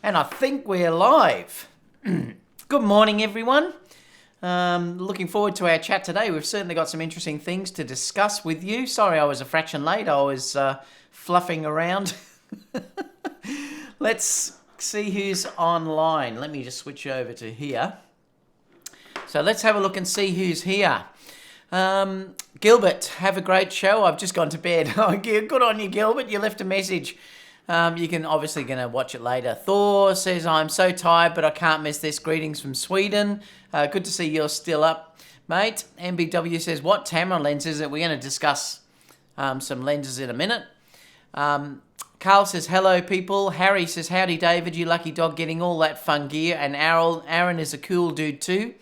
And I think we're live. Good morning, everyone. Looking forward to our chat today. We've certainly got some interesting things to discuss with you. Sorry I was a fraction late. I was fluffing around. Let's see who's online. Let me just switch over to here. So let's have a look and see who's here. Gilbert, have a great show. I've just gone to bed. Oh, good on you, Gilbert. You left a message. You can obviously going to watch it later. Thor says, I'm so tired, but I can't miss this. Greetings from Sweden. Good to see you're still up, mate. MBW says, what Tamron lenses are we going to discuss? Some lenses in a minute. Carl says, hello, people. Harry says, howdy, David. You lucky dog getting all that fun gear. And Aaron is a cool dude too.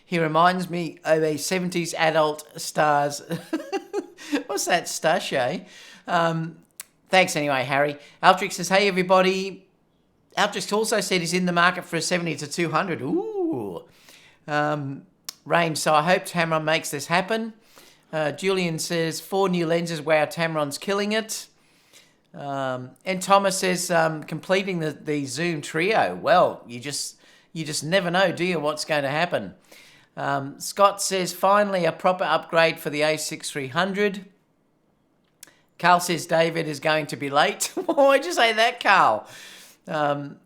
He reminds me of a 70s adult stars. What's that, stash, eh? Thanks anyway, Harry. Altrix says, hey, everybody. Altrix also said he's in the market for a 70-200. Ooh. Range, so I hope Tamron makes this happen. Julian says, 4 new lenses. Wow, Tamron's killing it. And Thomas says, completing the Zoom trio. Well, you just never know, do you, what's going to happen. Scott says, finally a proper upgrade for the a6300. Carl says David is going to be late. Why'd you say that, Carl? I've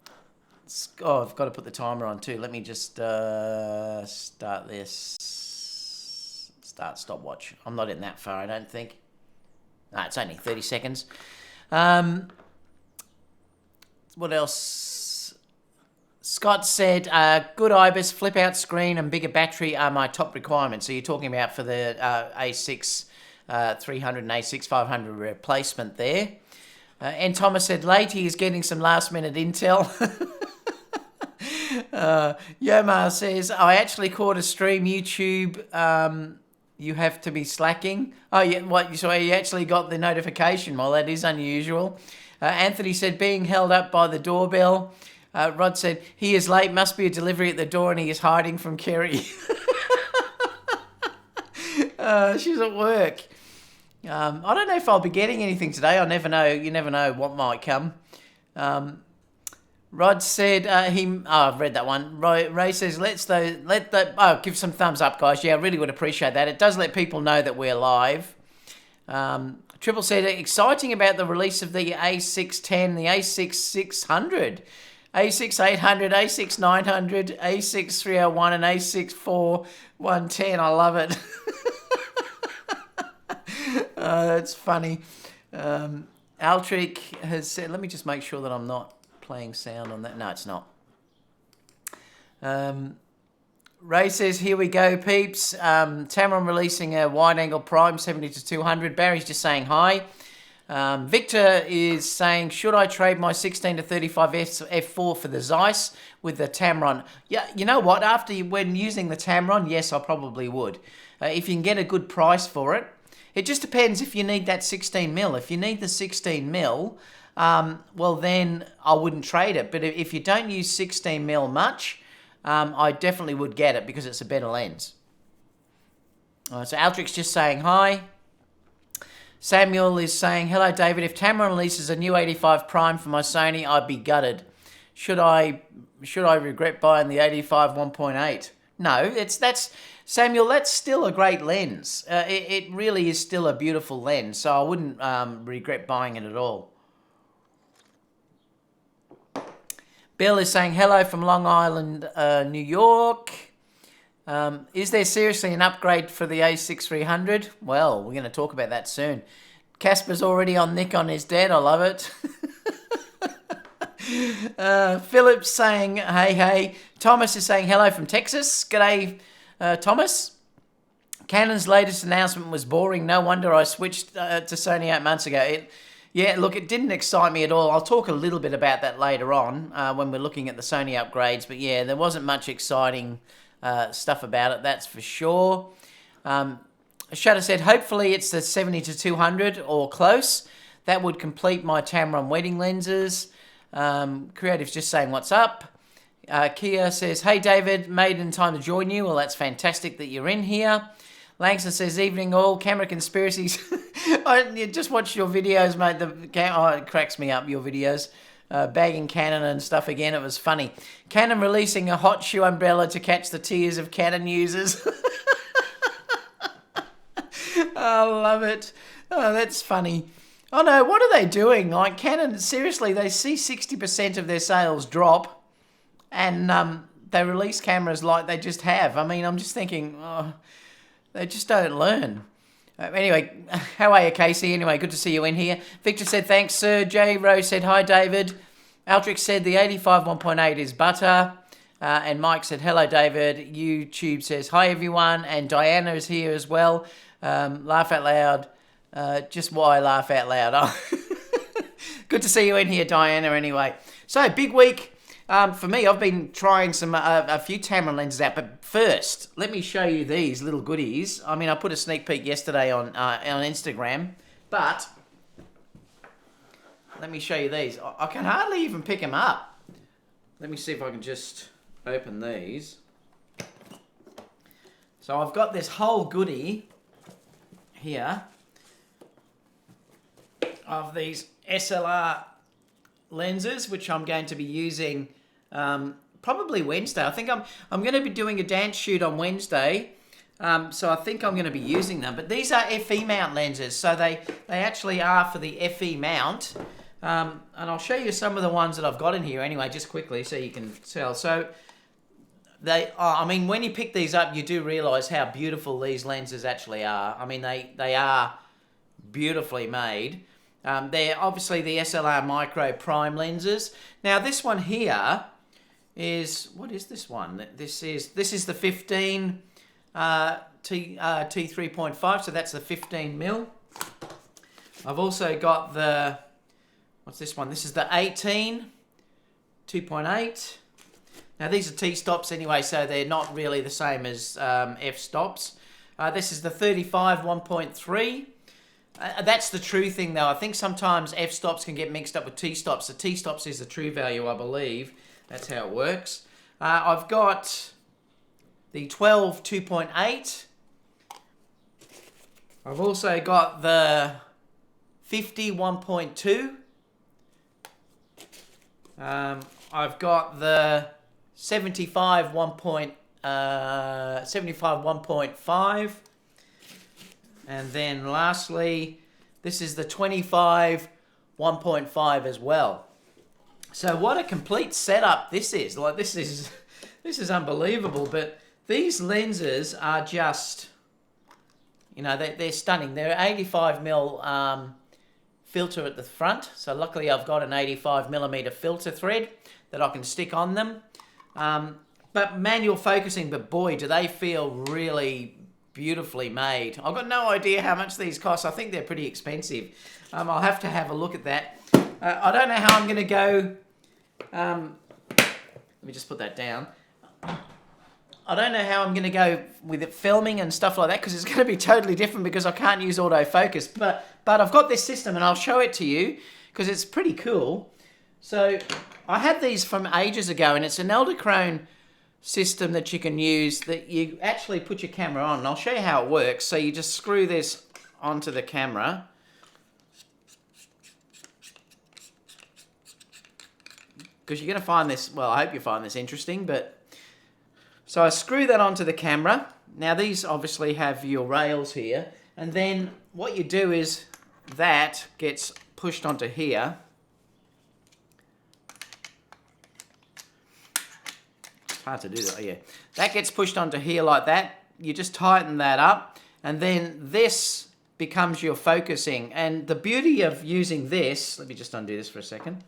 got to put the timer on too. Let me just start this. Start stopwatch. I'm not in that far, I don't think. No, it's only 30 seconds. What else? Scott said, good IBIS, flip out screen and bigger battery are my top requirements. So you're talking about for the A6 300 and a6500 replacement there. And Thomas said, late, he is getting some last minute intel. Yomar says, I actually caught a stream YouTube. You have to be slacking. Oh, yeah, what? So you actually got the notification. Well, that is unusual. Anthony said, being held up by the doorbell. Rod said, he is late, must be a delivery at the door and he is hiding from Kerry. She's at work. I don't know if I'll be getting anything today. I never know. You never know what might come. Rod said I've read that one. Ray says give some thumbs up, guys. Yeah, I really would appreciate that. It does let people know that we're live. Triple said exciting about the release of the A610, the a6600, a6800, a6900, a6301, and a64110. I love it. That's funny. Altric has said, let me just make sure that I'm not playing sound on that. No, it's not. Ray says, here we go, peeps. Tamron releasing a wide-angle prime 70-200. Barry's just saying hi. Victor is saying, should I trade my 16-35 f4 for the Zeiss with the Tamron? Yeah, you know what? When using the Tamron, yes, I probably would. If you can get a good price for it. It just depends if you need that 16mm. If you need the 16mm, well then I wouldn't trade it. But if you don't use 16mm much, I definitely would get it because it's a better lens. So Altric's just saying hi. Samuel is saying, hello David, if Tamron releases a new 85 prime for my Sony, I'd be gutted. Should I regret buying the 85 1.8? No, Samuel, that's still a great lens. It really is still a beautiful lens, so I wouldn't regret buying it at all. Bill is saying, hello from Long Island, New York. Is there seriously an upgrade for the a6300? Well, we're going to talk about that soon. Casper's already on Nikon is dead. I love it. Philip's saying, hey. Thomas is saying, hello from Texas. G'day, Thomas. Canon's latest announcement was boring. No wonder I switched to Sony 8 months ago. It didn't excite me at all. I'll talk a little bit about that later on when we're looking at the Sony upgrades. But yeah, there wasn't much exciting stuff about it, that's for sure. Shutter said, hopefully it's the 70-200 or close. That would complete my Tamron wedding lenses. Creative's just saying, what's up? Kia says, hey David, made in time to join you. Well, that's fantastic that you're in here. Langston says, evening all, camera conspiracies. I just watched your videos, mate. It cracks me up, your videos. bagging Canon and stuff again. It was funny. Canon releasing a hot shoe umbrella to catch the tears of Canon users. I love it. Oh, that's funny. Oh no, what are they doing? Like Canon, seriously, they see 60% of their sales drop and they release cameras like they just have. I mean, I'm just thinking, oh, they just don't learn. Anyway, how are you, Casey? Anyway, good to see you in here. Victor said, thanks, sir. J. Rose said, hi, David. Altrix said, the 85 1.8 is butter. And Mike said, hello, David. YouTube says, hi, everyone. And Diana is here as well. Laugh out loud. Just why laugh out loud? Oh. Good to see you in here, Diana, anyway. So, big week for me. I've been trying a few Tamron lenses out, but first, let me show you these little goodies. I mean, I put a sneak peek yesterday on Instagram, but let me show you these. I can hardly even pick them up. Let me see if I can just open these. So, I've got this whole goodie here of these SLR lenses, which I'm going to be using probably Wednesday. I think I'm going to be doing a dance shoot on Wednesday, so I think I'm going to be using them. But these are FE mount lenses, so they actually are for the FE mount. And I'll show you some of the ones that I've got in here anyway, just quickly so you can tell. So they are, I mean, when you pick these up, you do realise how beautiful these lenses actually are. I mean, they are beautifully made. They're obviously the SLR Micro Prime lenses. Now this one here is, what is this one? This is the 15 T3.5, so that's the 15mm. I've also got the, what's this one? This is the 18 2.8. Now these are T-stops anyway, so they're not really the same as f-stops. This is the 35 1.3. That's the true thing though. I think sometimes f-stops can get mixed up with T-stops. The T-stops is the true value, I believe. That's how it works. I've got the 12 2.8. I've also got the 50 1.2. I've got the 75 1.5. And then lastly, this is the 25 1.5 as well. So what a complete setup this is. Like this is unbelievable. But these lenses are just, you know, they're stunning. They're 85mm filter at the front. So luckily I've got an 85mm filter thread that I can stick on them. But manual focusing, but boy, do they feel really beautifully made. I've got no idea how much these cost. I think they're pretty expensive. I'll have to have a look at that. I don't know how I'm going to go. Let me just put that down. I don't know how I'm going to go with it filming and stuff like that because it's going to be totally different because I can't use autofocus. But I've got this system and I'll show it to you because it's pretty cool. So I had these from ages ago and it's an Edelkrone system that you can use that you actually put your camera on, and I'll show you how it works. So you just screw this onto the camera, because you're going to find this, well, I hope you find this interesting, but so I screw that onto the camera. Now these obviously have your rails here, and then what you do is that gets pushed onto here. Hard to do that, yeah. That gets pushed onto here like that. You just tighten that up, and then this becomes your focusing. And the beauty of using this, let me just undo this for a second.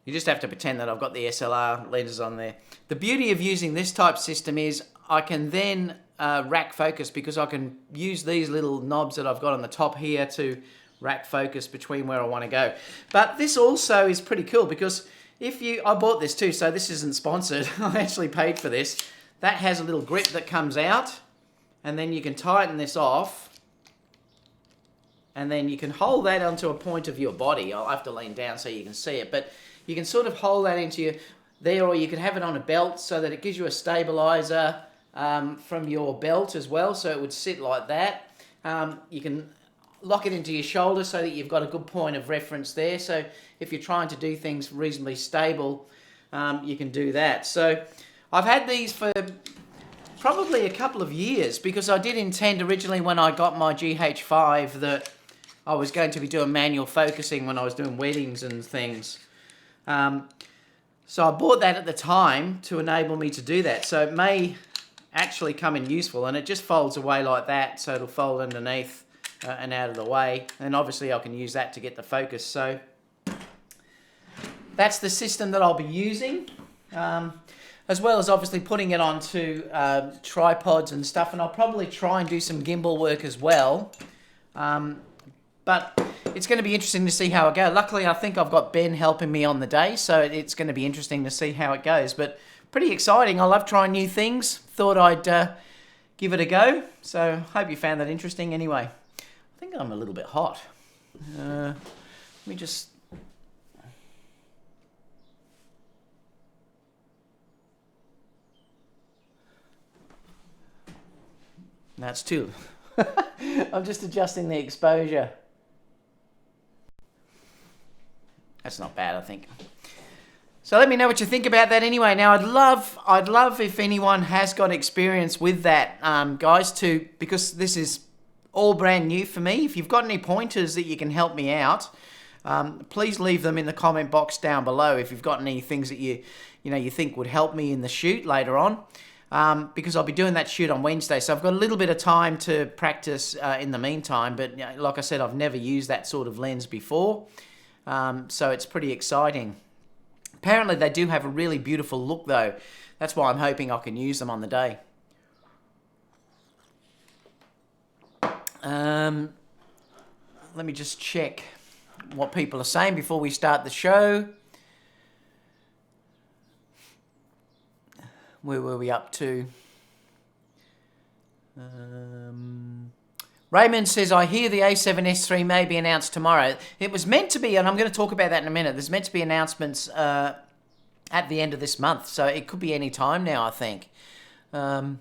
You just have to pretend that I've got the SLR lenses on there. The beauty of using this type system is I can then rack focus, because I can use these little knobs that I've got on the top here to rack focus between where I want to go. But this also is pretty cool because I bought this too, so this isn't sponsored. I actually paid for this. That has a little grip that comes out, and then you can tighten this off, and then you can hold that onto a point of your body. I'll have to lean down so you can see it, but you can sort of hold that into your there, or you could have it on a belt so that it gives you a stabilizer from your belt as well, so it would sit like that. You can lock it into your shoulder so that you've got a good point of reference there. So if you're trying to do things reasonably stable, you can do that. So I've had these for probably a couple of years, because I did intend originally when I got my GH5 that I was going to be doing manual focusing when I was doing weddings and things. So I bought that at the time to enable me to do that. So it may actually come in useful, and it just folds away like that, so it'll fold underneath and out of the way. And obviously I can use that to get the focus. So that's the system that I'll be using, as well as obviously putting it onto tripods and stuff. And I'll probably try and do some gimbal work as well. But it's going to be interesting to see how it goes. Luckily, I think I've got Ben helping me on the day, so it's going to be interesting to see how it goes. But pretty exciting. I love trying new things. Thought I'd give it a go. So hope you found that interesting. Anyway, I think I'm a little bit hot. Let me just... That's too... I'm just adjusting the exposure. That's not bad, I think. So let me know what you think about that anyway. Now, I'd love if anyone has got experience with that, guys, because this is all brand new for me. If you've got any pointers that you can help me out, please leave them in the comment box down below. If you've got any things that you think would help me in the shoot later on, because I'll be doing that shoot on Wednesday. So I've got a little bit of time to practice in the meantime. But like I said, I've never used that sort of lens before. So it's pretty exciting. Apparently they do have a really beautiful look though. That's why I'm hoping I can use them on the day. Let me just check what people are saying before we start the show. Where were we up to? Raymond says, I hear the A7S3 may be announced tomorrow. It was meant to be, and I'm going to talk about that in a minute. There's meant to be announcements at the end of this month, so it could be any time now, I think. Problem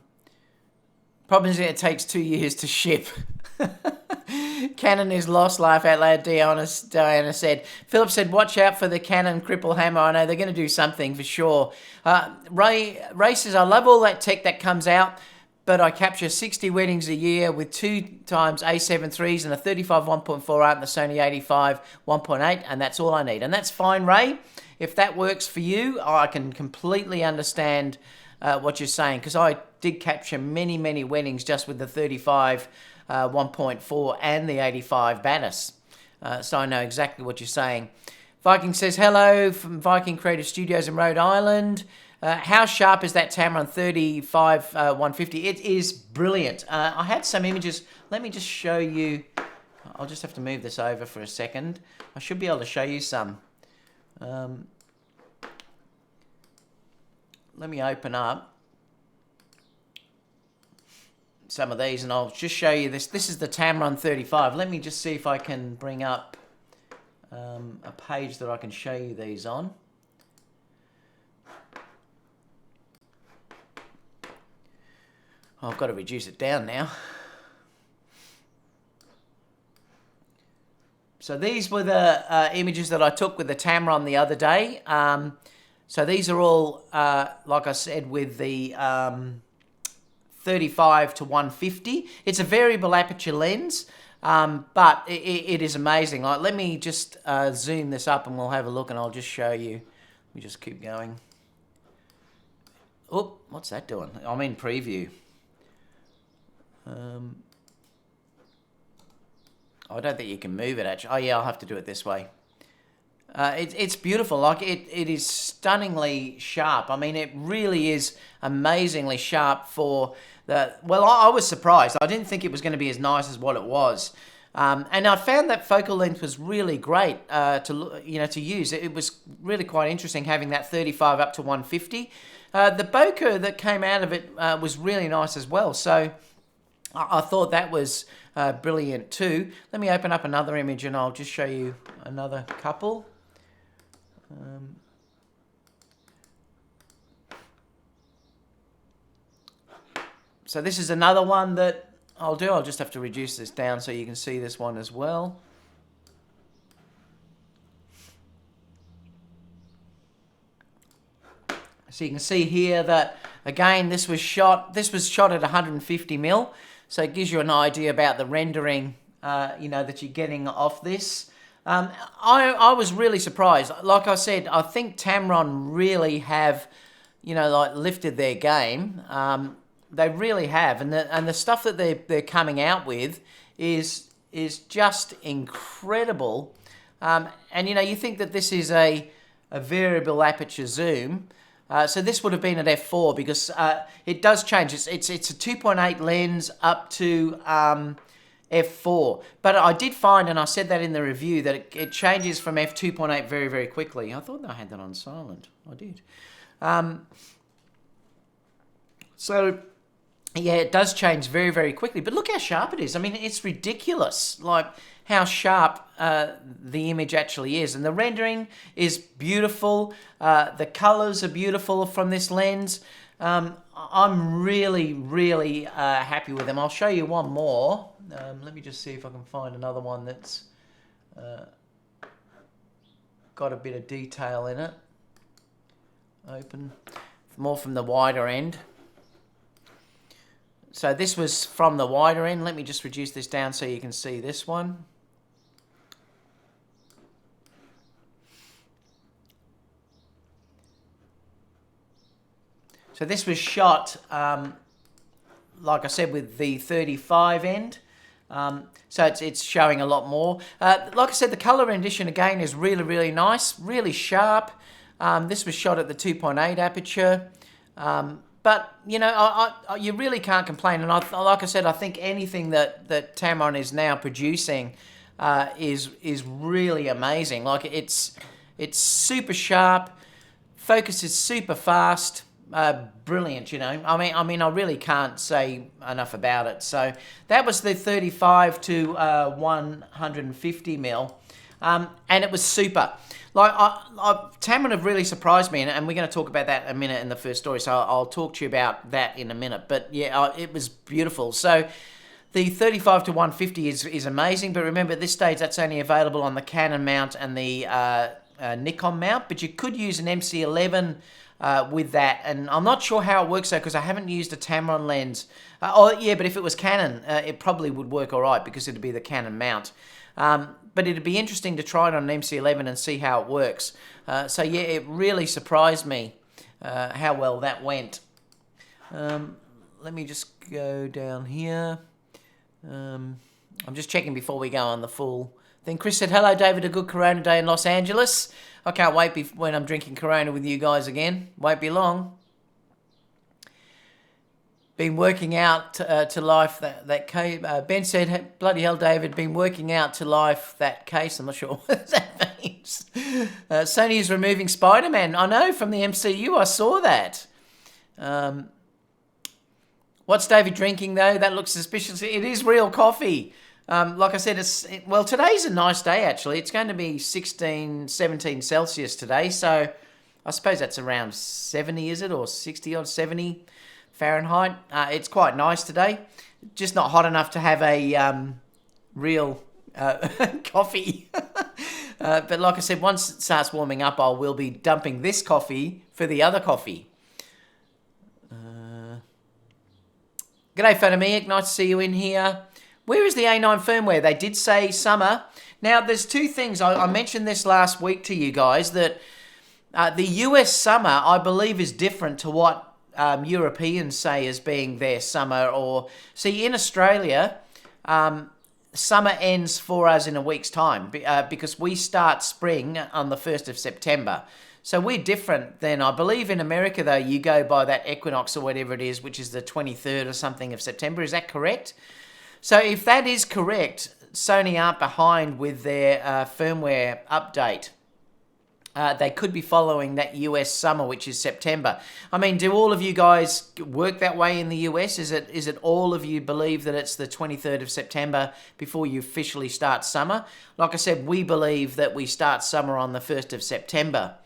is it takes 2 years to ship. Canon is lost, laugh out loud, Diana said. Philip said, watch out for the Canon cripple hammer. I know they're going to do something for sure. Ray says, I love all that tech that comes out, but I capture 60 weddings a year with 2 times A7 IIIs and a 35 1.4 out and the Sony 85 1.8, and that's all I need. And that's fine, Ray. If that works for you, I can completely understand what you're saying, because I did capture many, many weddings just with the 35 1.4 and the 85 Batis. So I know exactly what you're saying. Viking says, hello from Viking Creative Studios in Rhode Island. How sharp is that Tamron 35 150? It is brilliant. I had some images. Let me just show you. I'll just have to move this over for a second. I should be able to show you some. Let me open up some of these and I'll just show you this. This is the Tamron 35. Let me just see if I can bring up a page that I can show you these on. Oh, I've got to reduce it down now. So these were the images that I took with the Tamron the other day. So these are all, like I said, with the 35 to 150. It's a variable aperture lens, but it is amazing. Like, let me just zoom this up and we'll have a look and I'll just show you. Let me just keep going. Oh, what's that doing? I'm in preview. I don't think you can move it actually. Oh yeah, I'll have to do it this way. It's beautiful. Like it is stunningly sharp. I mean, it really is amazingly sharp for the. Well, I was surprised. I didn't think it was going to be as nice as what it was. And I found that focal length was really great to use. It was really quite interesting having that 35 up to 150. The bokeh that came out of it was really nice as well. So I thought that was brilliant too. Let me open up another image and I'll just show you another couple. So this is another one that I'll just have to reduce this down so you can see this one as well. So you can see here that, again, this was shot at 150 mil. So it gives you an idea about the rendering, you know, that you're getting off this. I was really surprised. Like I said, I think Tamron really have, you know, like lifted their game. They really have, and the stuff that they're coming out with is just incredible. And you know, you think that this is a variable aperture zoom. So this would have been at f4 because it does change. It's a 2.8 lens up to f4. But I did find, and I said that in the review, that it changes from f2.8 very, very quickly. I thought I had that on silent. I did. So yeah, it does change very, very quickly. But look how sharp it is. I mean, it's ridiculous. Like how sharp the image actually is, and the rendering is beautiful. The colors are beautiful from this lens. I'm really, really happy with them. I'll show you one more. Let me just see if I can find another one that's got a bit of detail in it. Open, more from the wider end. So this was from the wider end. Let me just reduce this down so you can see this one. So this was shot, like I said, with the 35 end. So it's showing a lot more. Like I said, the color rendition again is really, really nice, really sharp. This was shot at the 2.8 aperture. But, you know, you really can't complain. And like I said, I think anything that Tamron is now producing is really amazing. Like it's super sharp, focus is super fast. Brilliant, you know. I mean, I really can't say enough about it. So that was the 35 to 150 mil, and it was super. Like Tamron have really surprised me, and we're going to talk about that in a minute in the first story. So I'll talk to you about that in a minute. But yeah, it was beautiful. So the 35 to 150 is amazing. But remember, at this stage, that's only available on the Canon mount and the Nikon mount. But you could use an MC11. With that, and I'm not sure how it works though, because I haven't used a Tamron lens. Oh yeah, but if it was Canon, it probably would work all right because it'd be the Canon mount. But it'd be interesting to try it on an MC11 and see how it works. So yeah, it really surprised me how well that went. Let me just go down here. I'm just checking before we go on the full thing. Chris said, hello David, a good Corona day in Los Angeles. I can't wait when I'm drinking Corona with you guys again. Won't be long. Been working out to life that case. Ben said, hey, bloody hell, David, been working out to life that case. I'm not sure what that means. Sony is removing Spider-Man. I know, from the MCU. I saw that. What's David drinking, though? That looks suspicious. It is real coffee. Like I said, well, today's a nice day, actually. It's going to be 16, 17 Celsius today. So I suppose that's around 70, is it? Or 60 or 70 Fahrenheit. It's quite nice today. Just not hot enough to have a real coffee. But like I said, once it starts warming up, I will be dumping this coffee for the other coffee. G'day, Fatamaic. Nice to see you in here. Where is the A9 firmware? They did say summer. Now, there's two things. I mentioned this last week to you guys, that the US summer, I believe, is different to what Europeans say as being their summer. Or see, in Australia, summer ends for us in a week's time because we start spring on the 1st of September. So we're different than, I believe in America, though, you go by that equinox or whatever it is, which is the 23rd or something of September. Is that correct? So if that is correct, Sony aren't behind with their firmware update. They could be following that US summer, which is September. I mean, do all of you guys work that way in the US? Is it all of you believe that it's the 23rd of September before you officially start summer? Like I said, we believe that we start summer on the 1st of September.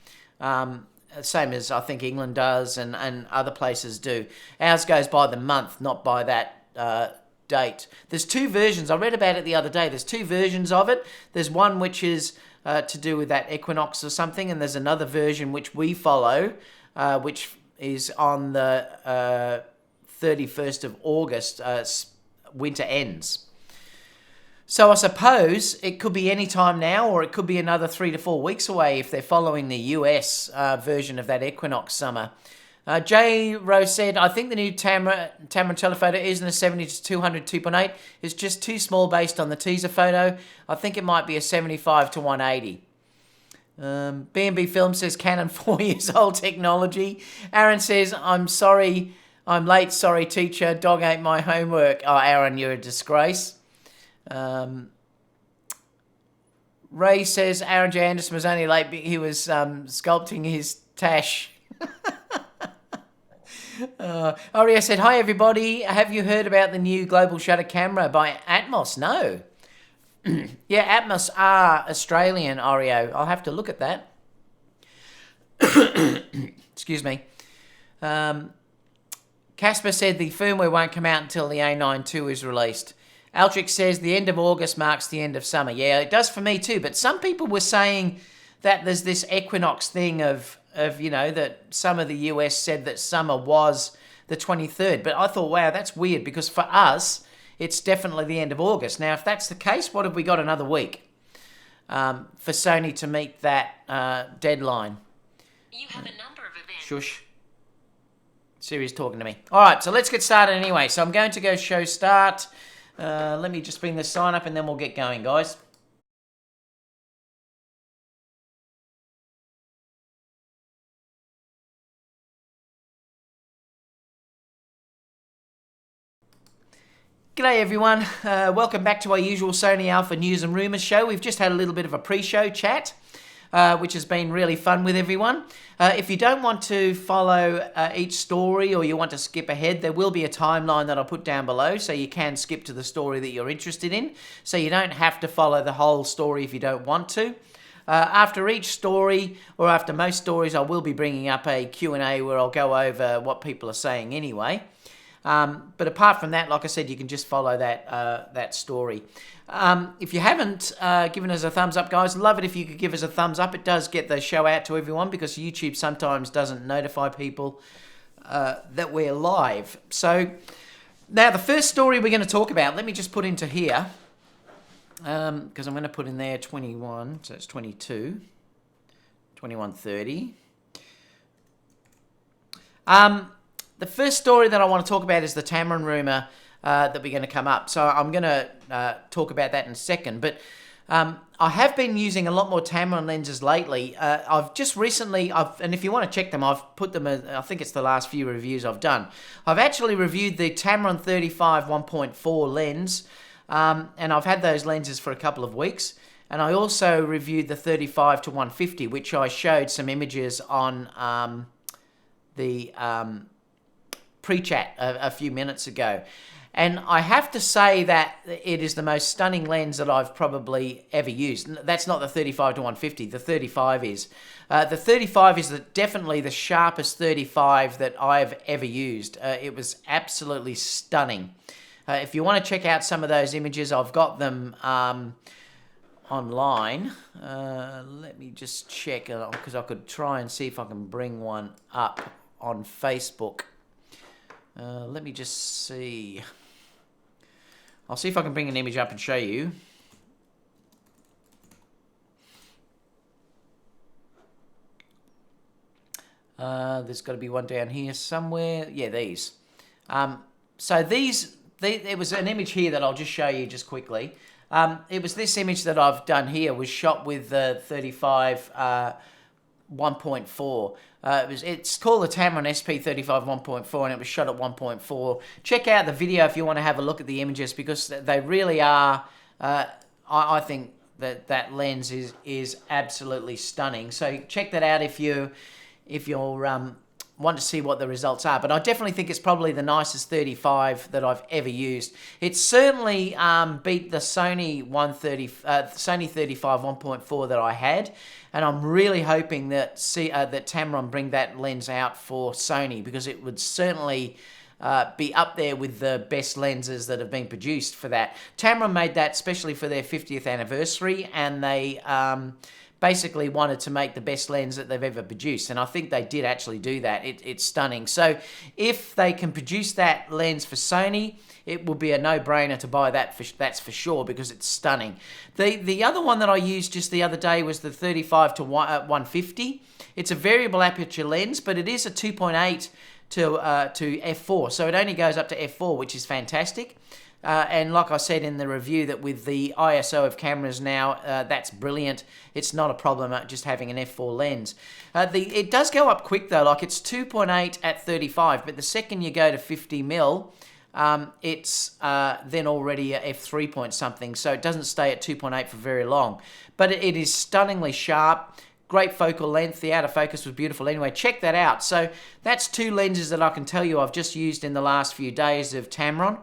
Same as I think England does and other places do. Ours goes by the month, not by that date. There's two versions. I read about it the other day. There's two versions of it. There's one which is to do with that equinox or something, and there's another version which we follow, which is on the 31st of August, winter ends. So I suppose it could be any time now, or it could be another 3 to 4 weeks away if they're following the US version of that equinox summer. J. Rose said, I think the new Tamron telephoto isn't a 70-200 2.8. It's just too small based on the teaser photo. I think it might be a 75-180. B&B Film says Canon 4 years old technology. Aaron says, I'm sorry, I'm late. Sorry, teacher. Dog ate my homework. Oh, Aaron, you're a disgrace. Ray says Aaron J. Anderson was only late. He was sculpting his tash. Aria said, hi everybody, have you heard about the new global shutter camera by Atmos? No. Yeah, Atmos are Australian, Oreo. I'll have to look at that. Excuse me. Casper said the firmware won't come out until the A9 II is released. Altrix says the end of August marks the end of summer. Yeah, it does for me too, but some people were saying that there's this equinox thing of you know, that some of the US said that summer was the 23rd. But I thought, wow, that's weird, because for us, it's definitely the end of August. Now, if that's the case, what have we got another week for Sony to meet that deadline? You have a number of events. Shush. Siri's talking to me. All right, so let's get started anyway. So I'm going to go show start. Let me just bring the sign up and then we'll get going, guys. G'day everyone, welcome back to our usual Sony Alpha News and Rumours show. We've just had a little bit of a pre-show chat, which has been really fun with everyone. If you don't want to follow each story or you want to skip ahead, there will be a timeline that I'll put down below, so you can skip to the story that you're interested in. So you don't have to follow the whole story if you don't want to. After each story, or after most stories, I will be bringing up a Q&A where I'll go over what people are saying anyway. But apart from that, like I said, you can just follow that story. If you haven't given us a thumbs up, guys, love it if you could give us a thumbs up. It does get the show out to everyone, because YouTube sometimes doesn't notify people that we're live. So now the first story we're going to talk about, let me just put into here, because I'm going to put in there 21, so it's 22, 2130. The first story that I want to talk about is the Tamron rumour that we're going to come up. So I'm going to talk about that in a second. But I have been using a lot more Tamron lenses lately. I've just recently, and if you want to check them, I've put them, I think it's the last few reviews I've done. I've actually reviewed the Tamron 35 1.4 lens, and I've had those lenses for a couple of weeks. And I also reviewed the 35 to 150, which I showed some images on the pre-chat a few minutes ago. And I have to say that it is the most stunning lens that I've probably ever used. That's not the 35 to 150, the 35 is. The 35 is definitely the sharpest 35 that I've ever used. It was absolutely stunning. If you want to check out some of those images, I've got them online. Let me just check, because I could try and see if I can bring one up on Facebook. Let me just see. I'll see if I can bring an image up and show you. There's got to be one down here somewhere. Yeah, these. So it was an image here that I'll just show you just quickly. It was this image that I've done here, was shot with the 35 1.4. It's called the Tamron SP35 1.4, and it was shot at 1.4. Check out the video if you want to have a look at the images, because they really are. I think that lens is absolutely stunning. So check that out if you're want to see what the results are. But I definitely think it's probably the nicest 35 that I've ever used. It certainly beat the Sony 35 1.4 that I had, and I'm really hoping that that Tamron bring that lens out for Sony, because it would certainly be up there with the best lenses that have been produced for that. Tamron made that especially for their 50th anniversary, and they basically wanted to make the best lens that they've ever produced, and I think they did actually do that. It's stunning. So if they can produce that lens for Sony, it will be a no-brainer to buy that, that's for sure, because it's stunning. The other one that I used just the other day was the 35 to 150. It's a variable aperture lens, but it is a 2.8 to f4, so it only goes up to f4, which is fantastic. And like I said in the review, that with the ISO of cameras now, that's brilliant. It's not a problem just having an f4 lens. It does go up quick though, like it's 2.8 at 35, but the second you go to 50mm, it's then already a f3 point something, so it doesn't stay at 2.8 for very long. But it is stunningly sharp. Great focal length. The out of focus was beautiful anyway. Check that out. So that's two lenses that I can tell you I've just used in the last few days of Tamron.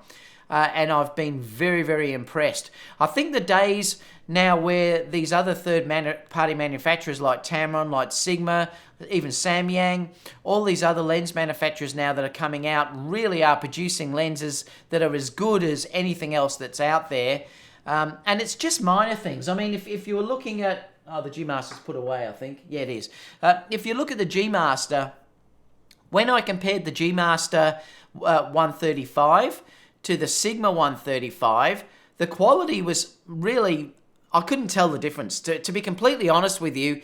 And I've been very, very impressed. I think the days now where these other third-party manufacturers like Tamron, like Sigma, even Samyang, all these other lens manufacturers now that are coming out really are producing lenses that are as good as anything else that's out there. And it's just minor things. I mean, if you were looking at... Oh, the G Master's put away, I think. Yeah, it is. If you look at the G Master, when I compared the G Master 135 to the Sigma 135, the quality was really, I couldn't tell the difference. To be completely honest with you,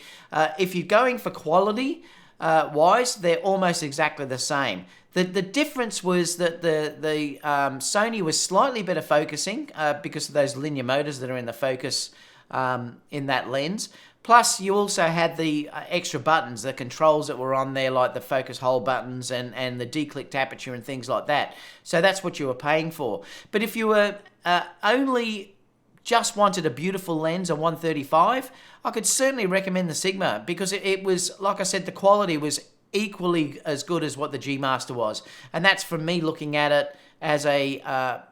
if you're going for quality wise, they're almost exactly the same. The difference was that the Sony was slightly better focusing because of those linear motors that are in the focus in that lens. Plus, you also had the extra buttons, the controls that were on there, like the focus hole buttons and the declicked aperture and things like that. So that's what you were paying for. But if you were only just wanted a beautiful lens, a 135, I could certainly recommend the Sigma, because it was, like I said, the quality was equally as good as what the G Master was. And that's from me looking at it as a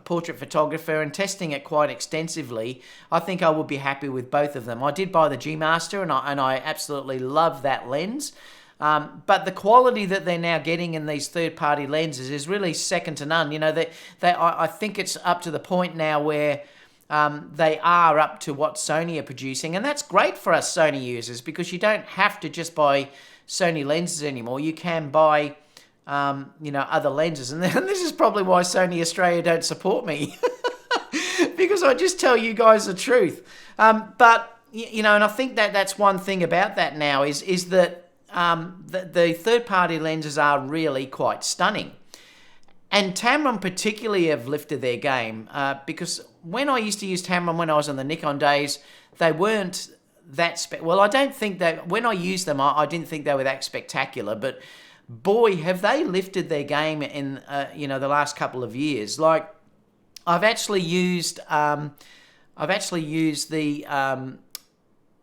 portrait photographer and testing it quite extensively. I think I would be happy with both of them. I did buy the G Master, and I absolutely love that lens. But the quality that they're now getting in these third-party lenses is really second to none. You know, I think it's up to the point now where they are up to what Sony are producing, and that's great for us Sony users, because you don't have to just buy Sony lenses anymore. You can buy other lenses. And this is probably why Sony Australia don't support me, because I just tell you guys the truth. But, and I think that's one thing about that now is that the third-party lenses are really quite stunning. And Tamron particularly have lifted their game, because when I used to use Tamron when I was on the Nikon days, they weren't that well, I don't think that when I used them, I didn't think they were that spectacular, but boy, have they lifted their game in the last couple of years. Like, I've actually used the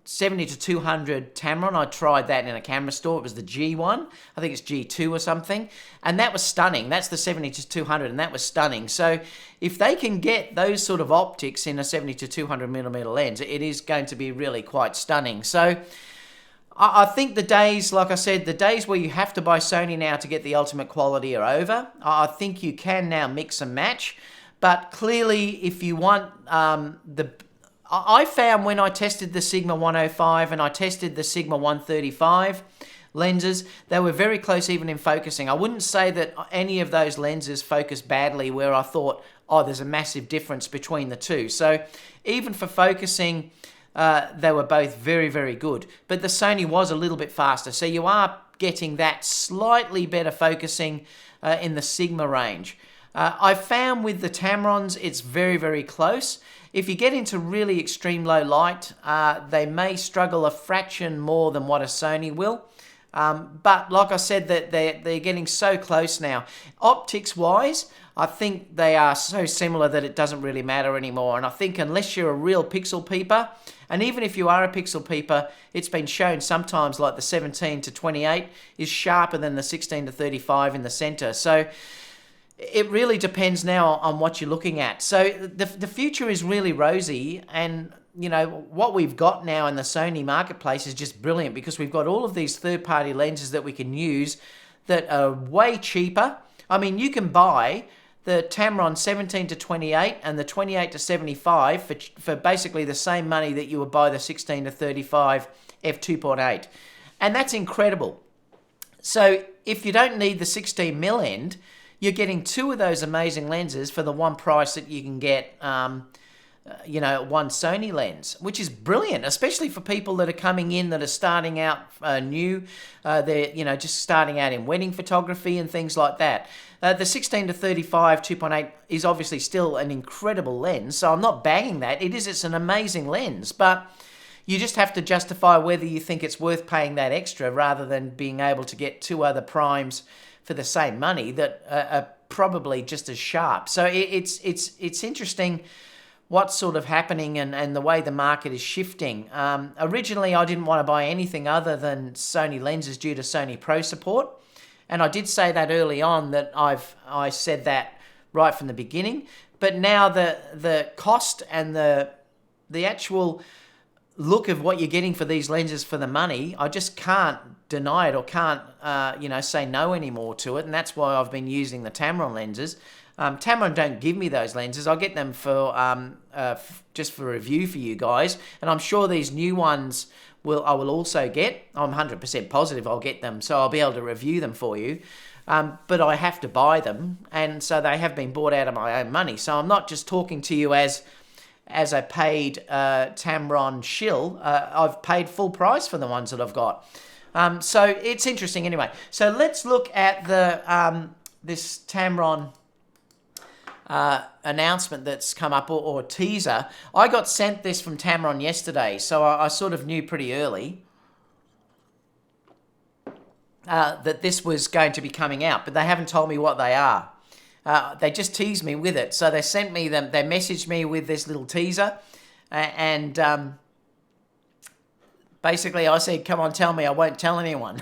70-200 Tamron. I tried that in a camera store. It was the G1. I think it's G2 or something. And that was stunning. That's the 70-200, and that was stunning. So if they can get those sort of optics in a 70-200 millimeter lens, it is going to be really quite stunning. So I think the days, like I said, the days where you have to buy Sony now to get the ultimate quality are over. I think you can now mix and match. But clearly, if you want I found when I tested the Sigma 105 and I tested the Sigma 135 lenses, they were very close even in focusing. I wouldn't say that any of those lenses focus badly where I thought, oh, there's a massive difference between the two. So even for focusing, they were both very, very good. But the Sony was a little bit faster. So you are getting that slightly better focusing in the Sigma range. I found with the Tamrons, it's very, very close. If you get into really extreme low light, they may struggle a fraction more than what a Sony will. But like I said, that they're getting so close now. Optics-wise, I think they are so similar that it doesn't really matter anymore. And I think unless you're a real pixel peeper, and even if you are a pixel peeper, it's been shown sometimes like the 17-28 is sharper than the 16-35 in the center. So it really depends now on what you're looking at. So the future is really rosy, and what we've got now in the Sony marketplace is just brilliant, because we've got all of these third-party lenses that we can use that are way cheaper, I mean, you can buy the Tamron 17 to 28 and the 28 to 75 for basically the same money that you would buy the 16 to 35 f2.8. And that's incredible. So if you don't need the 16mm end, you're getting two of those amazing lenses for the one price that you can get, you know, one Sony lens, which is brilliant, especially for people that are coming in that are starting out new. They're, you know, just starting out in wedding photography and things like that. The 16 to 35 2.8 is obviously still an incredible lens, so I'm not banging that. It's an amazing lens, but you just have to justify whether you think it's worth paying that extra rather than being able to get two other primes for the same money that are probably just as sharp. So it's interesting what's sort of happening and the way the market is shifting. Originally, I didn't want to buy anything other than Sony lenses due to Sony Pro support. And I did say that early on, that I said that right from the beginning. But now the cost and the actual look of what you're getting for these lenses for the money, I just can't deny it or can't you know, say no anymore to it. And that's why I've been using the Tamron lenses. Tamron don't give me those lenses. I get them for just for review for you guys, and I'm sure these new ones I will also get. I'm 100% positive I'll get them, so I'll be able to review them for you. But I have to buy them, and so they have been bought out of my own money. So I'm not just talking to you as a paid Tamron shill. I've paid full price for the ones that I've got. So it's interesting anyway. So let's look at the this Tamron announcement that's come up, or teaser. I got sent this from Tamron yesterday, so I sort of knew pretty early that this was going to be coming out, but they haven't told me what they are. They just teased me with it. So they sent me them, they messaged me with this little teaser, and basically I said, come on, tell me. I won't tell anyone.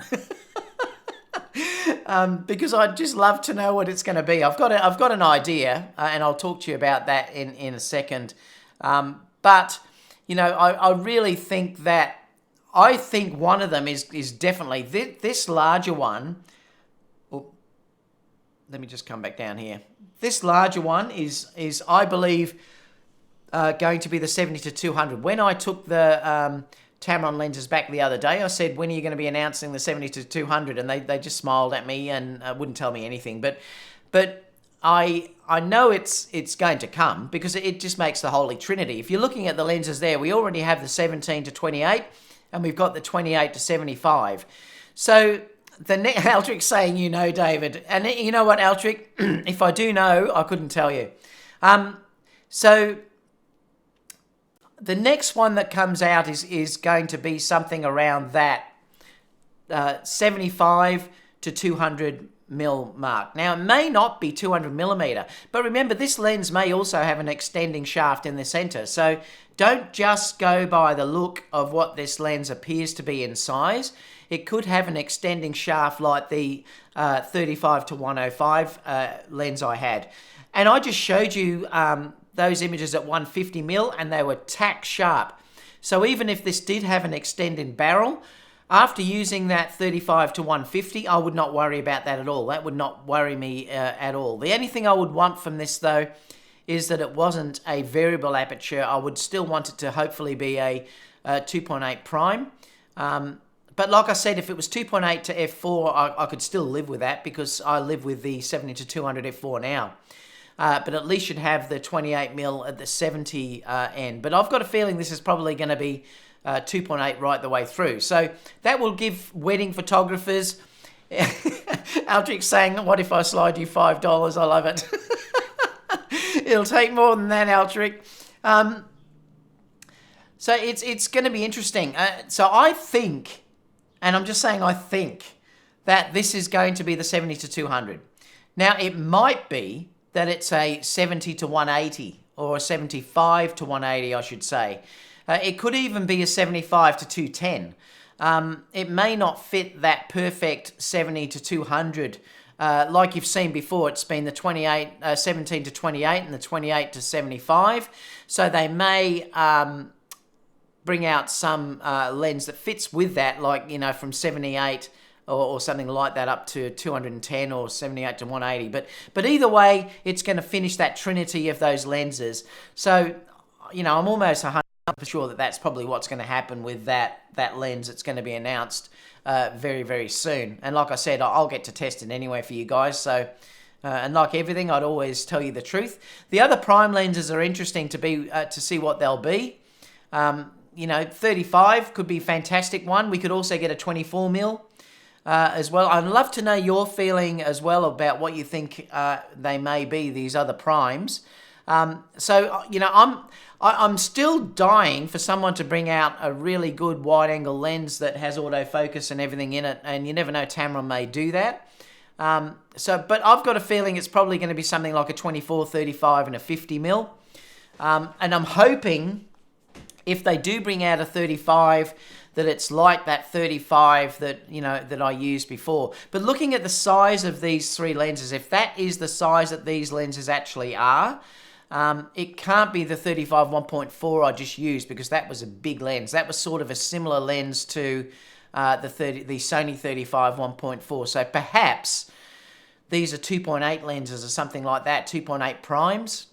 Because I'd just love to know what it's going to be. I've got an idea, and I'll talk to you about that in a second. But you know, I really think that one of them is definitely this larger one. Oh, let me just come back down here. This larger one is I believe going to be the 70 to 200. When I took the Tamron lenses back the other day, I said, when are you going to be announcing the 70 to 200? And they just smiled at me and wouldn't tell me anything. But I know it's going to come, because it just makes the holy trinity. If you're looking at the lenses there, we already have the 17 to 28 and we've got the 28 to 75. So Altric's saying, you know, David. And you know what, Altric? If I do know, I couldn't tell you. So the next one that comes out is going to be something around that 75 to 200 mil mark. Now, it may not be 200 millimeter, but remember, this lens may also have an extending shaft in the center. So don't just go by the look of what this lens appears to be in size. It could have an extending shaft like the 35 to 105 lens I had. And I just showed you those images at 150 mil, and they were tack sharp. So even if this did have an extended barrel, after using that 35 to 150, I would not worry about that at all. That would not worry me at all. The only thing I would want from this, though, is that it wasn't a variable aperture. I would still want it to hopefully be a 2.8 prime. But like I said, if it was 2.8 to f4, I could still live with that, because I live with the 70 to 200 f4 now. But at least you'd have the 28 mil at the 70 end. But I've got a feeling this is probably going to be 2.8 right the way through. So that will give wedding photographers... Altric's saying, what if I slide you $5? I love it. It'll take more than that, Altric. So it's going to be interesting. So I think, and I'm just saying I think, that this is going to be the 70 to 200. Now, it might be that it's a 70 to 180, or a 75 to 180, I should say. It could even be a 75 to 210. It may not fit that perfect 70 to 200. Like you've seen before, it's been the 17 to 28 and the 28 to 75. So they may bring out some lens that fits with that, like, you know, from 78 or something like that, up to 210 or 78 to 180. But either way, it's going to finish that trinity of those lenses. So, you know, I'm almost 100% sure that that's probably what's going to happen with that lens. It's going to be announced very, very soon. And like I said, I'll get to test it anyway for you guys. So, and like everything, I'd always tell you the truth. The other prime lenses are interesting to see what they'll be. You know, 35 could be a fantastic one. We could also get a 24mm as well. I'd love to know your feeling as well about what you think they may be, these other primes. So, you know, I'm still dying for someone to bring out a really good wide-angle lens that has autofocus and everything in it, and you never know, Tamron may do that. But I've got a feeling it's probably going to be something like a 24, 35 and a 50mm. And I'm hoping if they do bring out a 35, that it's like that 35 that, you know, that I used before. But looking at the size of these three lenses, if that is the size that these lenses actually are, it can't be the 35 1.4 I just used, because that was a big lens. That was sort of a similar lens to the Sony 35 1.4. So perhaps these are 2.8 lenses or something like that, 2.8 primes.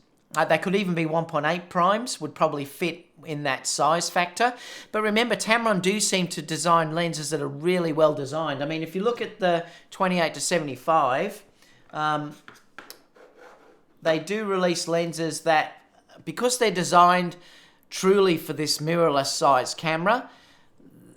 They could even be 1.8 primes, would probably fit in that size factor. But remember, Tamron do seem to design lenses that are really well designed. I mean, if you look at the 28 to 75, they do release lenses that, because they're designed truly for this mirrorless size camera,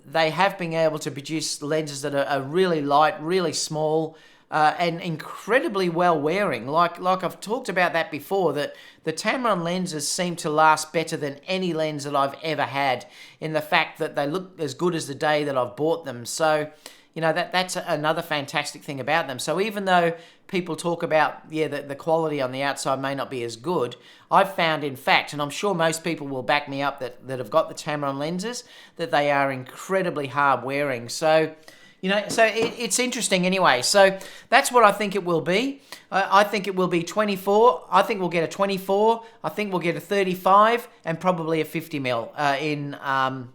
they have been able to produce lenses that are really light, really small, and incredibly well wearing. Like I've talked about that before, that the Tamron lenses seem to last better than any lens that I've ever had, in the fact that they look as good as the day that I've bought them. So, you know, that's another fantastic thing about them. So even though people talk about, yeah, the quality on the outside may not be as good, I've found, in fact, and I'm sure most people will back me up that have got the Tamron lenses, that they are incredibly hard wearing. So, you know, so it's interesting anyway. So that's what I think it will be. I think it will be 24. I think we'll get a 24. I think we'll get a 35 and probably a 50mm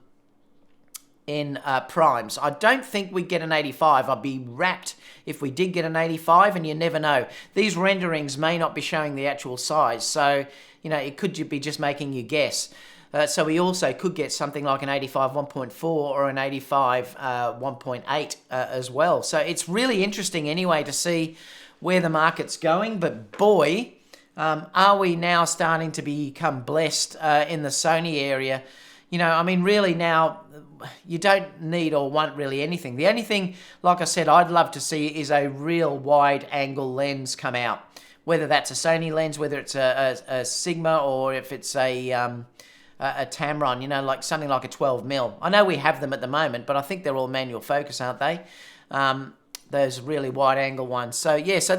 in primes. I don't think we get an 85. I'd be rapt if we did get an 85, and you never know. These renderings may not be showing the actual size, so, you know, it could be just making you guess. So we also could get something like an 85 1.4 or an 85 1.8 as well. So it's really interesting anyway to see where the market's going. But boy, are we now starting to become blessed in the Sony area. You know, I mean, really now, you don't need or want really anything. The only thing, like I said, I'd love to see is a real wide-angle lens come out. Whether that's a Sony lens, whether it's a Sigma, or if it's a Tamron, you know, like something like a 12mm. I know we have them at the moment, but I think they're all manual focus, aren't they? Those really wide-angle ones. So yeah, so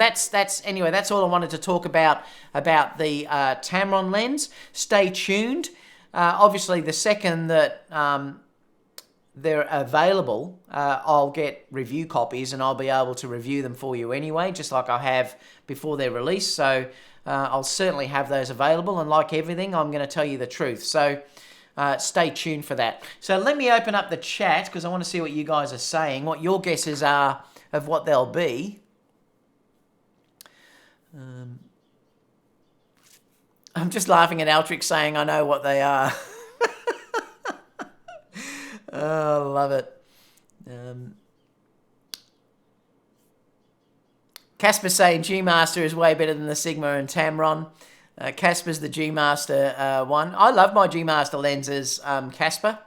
anyway, that's all I wanted to talk about the Tamron lens. Stay tuned. Obviously, the second that they're available, I'll get review copies and I'll be able to review them for you anyway, just like I have before they're released. So I'll certainly have those available, and like everything, I'm going to tell you the truth. So stay tuned for that. So let me open up the chat, because I want to see what you guys are saying, what your guesses are of what they'll be. I'm just laughing at Altric saying I know what they are. Oh, love it. Casper saying G-Master is way better than the Sigma and Tamron. Casper's the G-Master one. I love my G-Master lenses, Casper.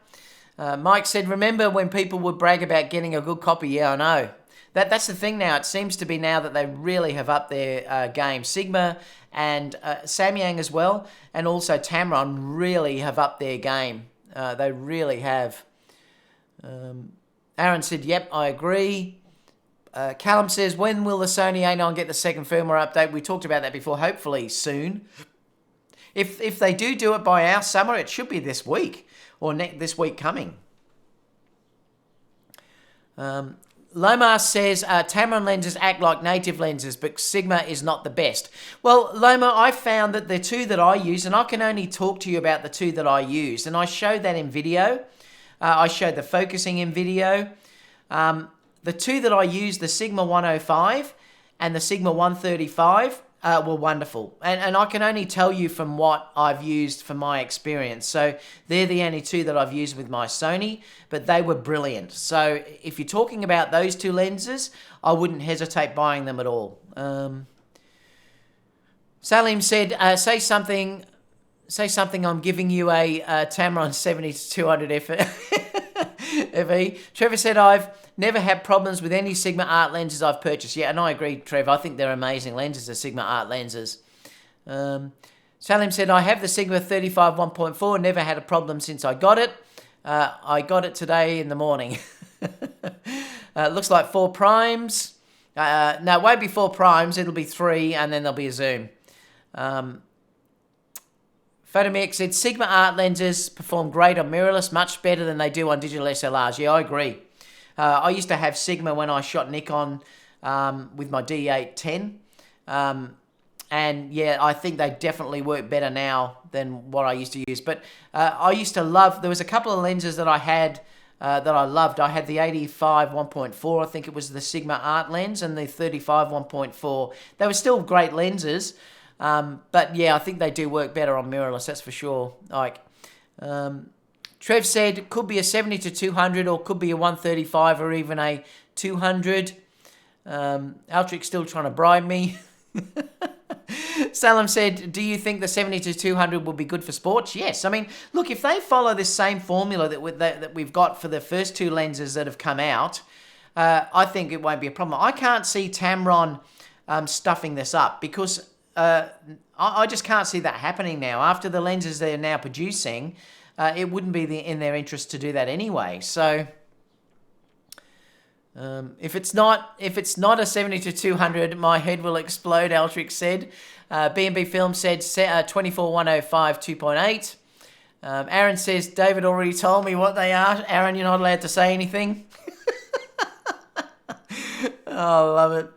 Mike said, remember when people would brag about getting a good copy? Yeah, I know. That's the thing now. It seems to be now that they really have upped their game. Sigma and Samyang as well, and also Tamron really have upped their game. They really have. Aaron said, yep, I agree. Callum says, when will the Sony A9 get the second firmware update? We talked about that before. Hopefully soon. If they do it by our summer, it should be this week or this week coming. Lomar says, Tamron lenses act like native lenses, but Sigma is not the best. Well, Lomar, I found that the two that I use, and I can only talk to you about the two that I use, and I showed that in video. I showed the focusing in video. the two that I used, the Sigma 105 and the Sigma 135, were wonderful. And I can only tell you from what I've used from my experience. So they're the only two that I've used with my Sony, but they were brilliant. So if you're talking about those two lenses, I wouldn't hesitate buying them at all. Salim said, say something, I'm giving you a Tamron 70-200 FE. Trevor said, I've never had problems with any Sigma Art lenses I've purchased. Yeah, and I agree, Trevor. I think they're amazing lenses, the Sigma Art lenses. Salim said, I have the Sigma 35 1.4, never had a problem since I got it. I got it today in the morning. Looks like 4 primes. No, it won't be 4 primes. It'll be 3, and then there'll be a zoom. Photomix said, Sigma Art lenses perform great on mirrorless, much better than they do on digital SLRs. Yeah, I agree. I used to have Sigma when I shot Nikon with my D810. And yeah, I think they definitely work better now than what I used to use. But I used to love, there was a couple of lenses that I had that I loved. I had the 85 1.4, I think it was the Sigma Art lens, and the 35 1.4. They were still great lenses. But yeah, I think they do work better on mirrorless, that's for sure. Like, Trev said, could be a 70-200 or could be a 135 or even a 200. Altric's still trying to bribe me. Salam said, do you think the 70-200 will be good for sports? Yes. I mean, look, if they follow this same formula that we've got for the first two lenses that have come out, I think it won't be a problem. I can't see Tamron stuffing this up because I just can't see that happening now. After the lenses they're now producing, it wouldn't be in their interest to do that anyway. So if it's not a 70-200, my head will explode, Altric said. B&B Film said 24105 2.8. Aaron says, David already told me what they are. Aaron, you're not allowed to say anything. Oh, I love it.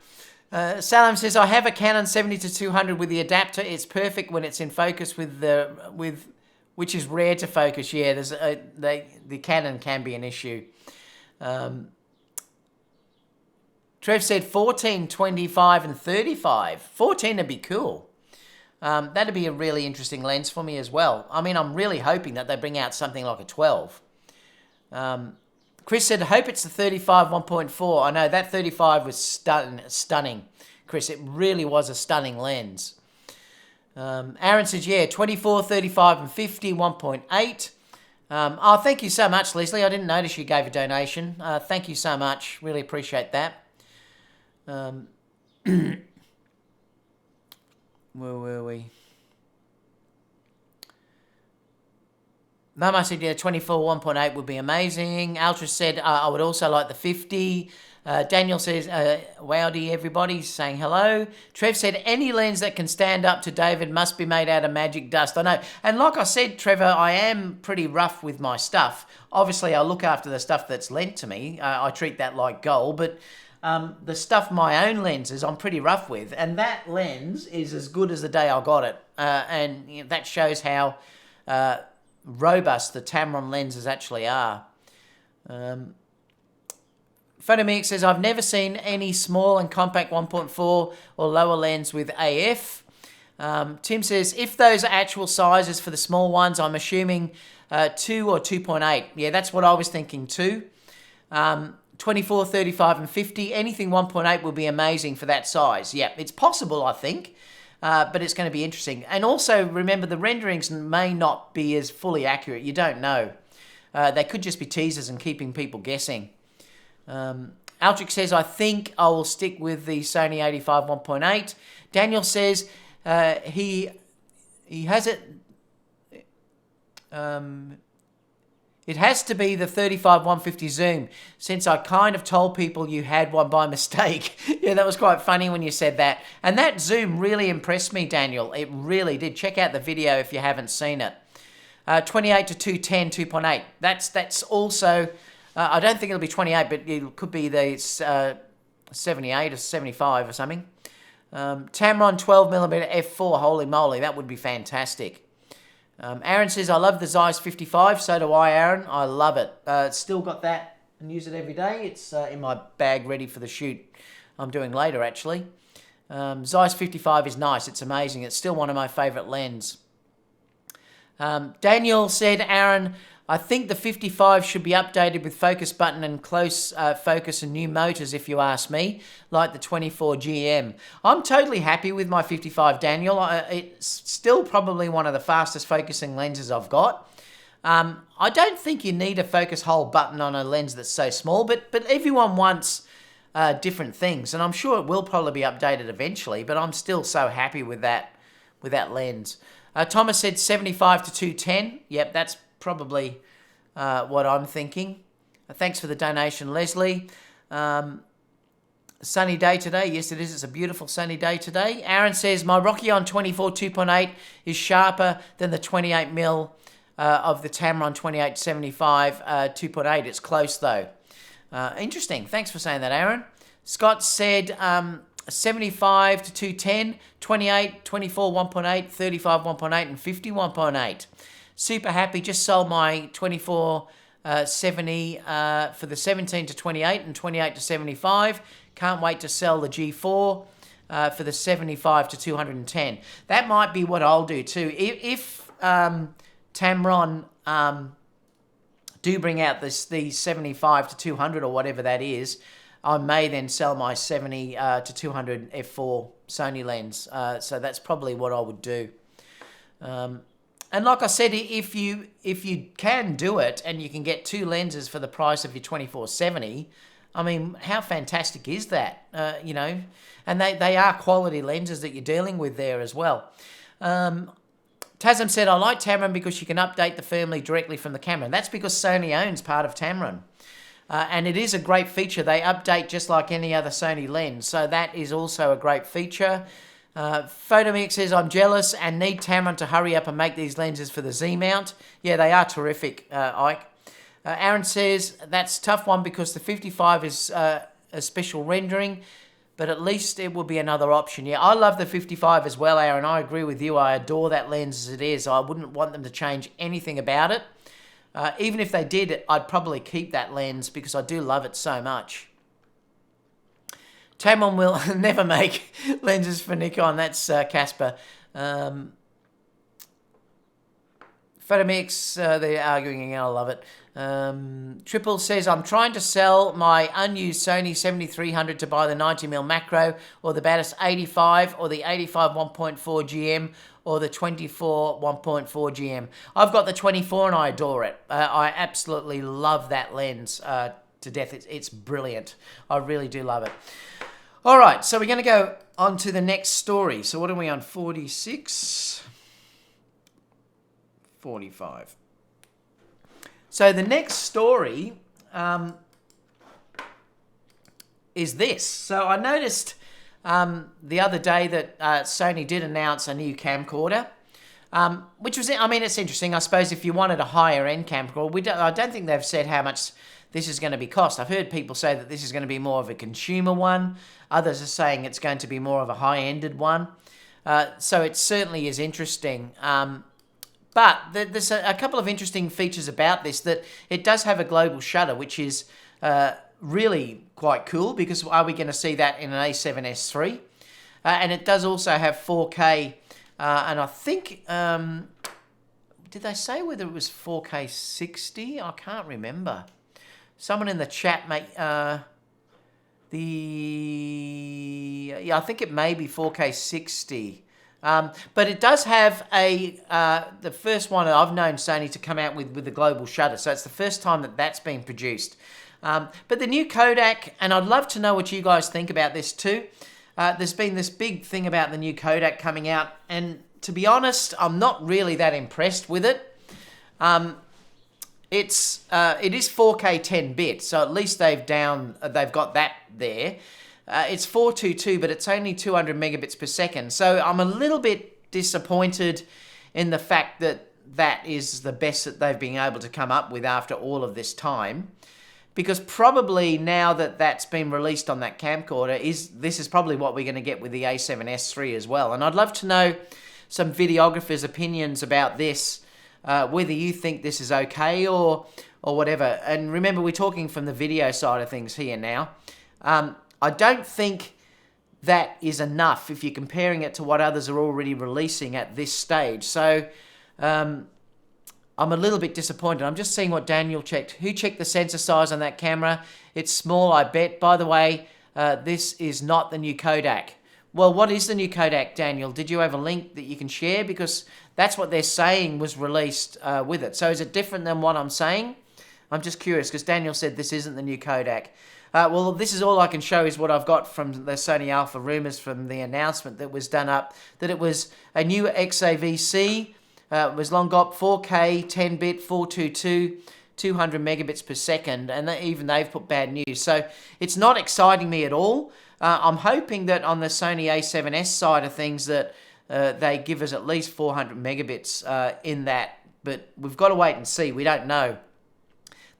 Salam says, I have a Canon 70-200 with the adapter. It's perfect when it's in focus which is rare to focus. Yeah, the Canon can be an issue. Trev said 14, 25, and 35. 14 would be cool. That'd be a really interesting lens for me as well. I mean, I'm really hoping that they bring out something like a 12. Chris said, hope it's the 35 1.4. I know, that 35 was stunning, Chris. It really was a stunning lens. Aaron says, yeah, 24, 35, and 50, 1.8. Oh, thank you so much, Leslie. I didn't notice you gave a donation. Thank you so much. Really appreciate that. Where were we? Mama said, yeah, 24 1.8 would be amazing. Altra said, I would also like the 50. Daniel says, wowdy everybody, saying hello. Trev said, any lens that can stand up to David must be made out of magic dust. I know. And like I said, Trevor, I am pretty rough with my stuff. Obviously, I look after the stuff that's lent to me. I treat that like gold. But the stuff, my own lenses, I'm pretty rough with. And that lens is as good as the day I got it. And you know, that shows how robust the Tamron lenses actually are. Photomix says, I've never seen any small and compact 1.4 or lower lens with AF. Tim says, if those are actual sizes for the small ones, I'm assuming 2 or 2.8. Yeah, that's what I was thinking too. 24, 35, and 50. Anything 1.8 will be amazing for that size. Yeah, it's possible, I think. But it's going to be interesting. And also, remember, the renderings may not be as fully accurate. You don't know. They could just be teasers and keeping people guessing. Altric says, I think I will stick with the Sony 85 1.8. Daniel says he has it. It has to be the 35 150 zoom, since I kind of told people you had one by mistake. Yeah, that was quite funny when you said that. And that zoom really impressed me, Daniel. It really did. Check out the video if you haven't seen it. 28 to 210, 2.8. That's also, I don't think it'll be 28, but it could be the 78 or 75 or something. Tamron 12mm f4, holy moly, that would be fantastic. Aaron says, I love the Zeiss 55. So do I, Aaron. I love it. It's still got that and use it every day. It's in my bag ready for the shoot I'm doing later, actually. Zeiss 55 is nice. It's amazing. It's still one of my favourite lenses. Daniel said, Aaron, I think the 55 should be updated with focus button and close focus and new motors, if you ask me, like the 24 GM. I'm totally happy with my 55, Daniel. It's still probably one of the fastest focusing lenses I've got. I don't think you need a focus hole button on a lens that's so small, but everyone wants different things, and I'm sure it will probably be updated eventually, but I'm still so happy with that lens. Thomas said 75 to 210. Yep, that's probably what I'm thinking. Thanks for the donation, Leslie. Sunny day today. Yes, it is. It's a beautiful sunny day today. Aaron says, my Rockion 24 2.8 is sharper than the 28mm of the Tamron 2875 2.8. It's close, though. Interesting. Thanks for saying that, Aaron. Scott said 75 to 210, 28, 24 1.8, 35 1.8, and 50 1.8. Super happy. Just sold my 24 70 for the 17 to 28 and 28 to 75. Can't wait to sell the G4 for the 75 to 210. That might be what I'll do too. If Tamron do bring out the 75 to 200 or whatever that is, I may then sell my 70 to 200 f4 Sony lens. So that's probably what I would do. And like I said, if you can do it and you can get two lenses for the price of your 24-70, I mean, how fantastic is that? You know, and they are quality lenses that you're dealing with there as well. Tasm said, I like Tamron because you can update the firmly directly from the camera. And that's because Sony owns part of Tamron. And it is a great feature. They update just like any other Sony lens. So that is also a great feature. Photomix says, I'm jealous and need Tamron to hurry up and make these lenses for the Z mount. Yeah, they are terrific, Ike. Aaron says, that's a tough one because the 55 is a special rendering, but at least it will be another option. Yeah, I love the 55 as well, Aaron. I agree with you. I adore that lens as it is. I wouldn't want them to change anything about it. Even if they did, I'd probably keep that lens because I do love it so much. Tamron will never make lenses for Nikon. That's Casper. Photomix, they're arguing again. I love it. Triple says, I'm trying to sell my unused Sony 7300 to buy the 90mm macro or the Batis 85 or the 85 1.4 GM or the 24 1.4 GM. I've got the 24 and I adore it. I absolutely love that lens to death. It's brilliant. I really do love it. All right, so we're going to go on to the next story. So what are we on? 46? 45. So the next story is this. So I noticed the other day that Sony did announce a new camcorder, which was, I mean, it's interesting. I suppose if you wanted a higher end camcorder, I don't think they've said how much this is going to be cost. I've heard people say that this is going to be more of a consumer one. Others are saying it's going to be more of a high-ended one. So it certainly is interesting. But there's a couple of interesting features about this, that it does have a global shutter, which is really quite cool, because are we going to see that in an a7S3? And it does also have 4K, and I think, did they say whether it was 4K 60? I can't remember. Someone in the chat, mate, I think it may be 4K 60. But it does have the first one that I've known Sony to come out with the global shutter. So it's the first time that that's been produced. But the new Codec, and I'd love to know what you guys think about this too. There's been this big thing about the new Codec coming out, and to be honest, I'm not really that impressed with it. It is 4K 10-bit, so at least they've got that there. It's 422, but it's only 200 megabits per second. So I'm a little bit disappointed in the fact that that is the best that they've been able to come up with after all of this time. Because probably now that that's been released on that camcorder, this is probably what we're going to get with the A7S3 as well. And I'd love to know some videographers' opinions about this, whether you think this is okay or or whatever. And remember, we're talking from the video side of things here now. I don't think that is enough if you're comparing it to what others are already releasing at this stage. So I'm a little bit disappointed. I'm just seeing what Daniel checked. Who checked the sensor size on that camera? It's small, I bet. By the way, this is not the new Kodak. Well, what is the new Kodak, Daniel? Did you have a link that you can share? Because that's what they're saying was released with it. So is it different than what I'm saying? I'm just curious, because Daniel said this isn't the new Kodak. Well, this is all I can show is what I've got from the Sony Alpha rumors from the announcement that was done up, that it was a new XAVC. It was long got 4K, 10-bit, 422, 200 megabits per second, and even they've put bad news. So it's not exciting me at all. I'm hoping that on the Sony a7S side of things that they give us at least 400 megabits in that, but we've got to wait and see. We don't know.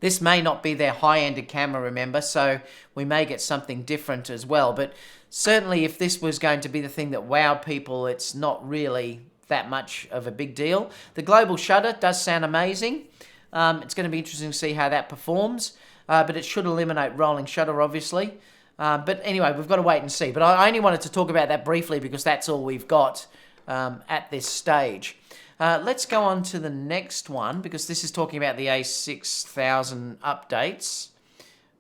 This may not be their high-ended camera, remember, so we may get something different as well. But certainly if this was going to be the thing that wowed people, it's not really that much of a big deal. The global shutter does sound amazing. It's going to be interesting to see how that performs, but it should eliminate rolling shutter, obviously. But anyway, we've got to wait and see. But I only wanted to talk about that briefly because that's all we've got at this stage. Let's go on to the next one, because this is talking about the a6000 updates.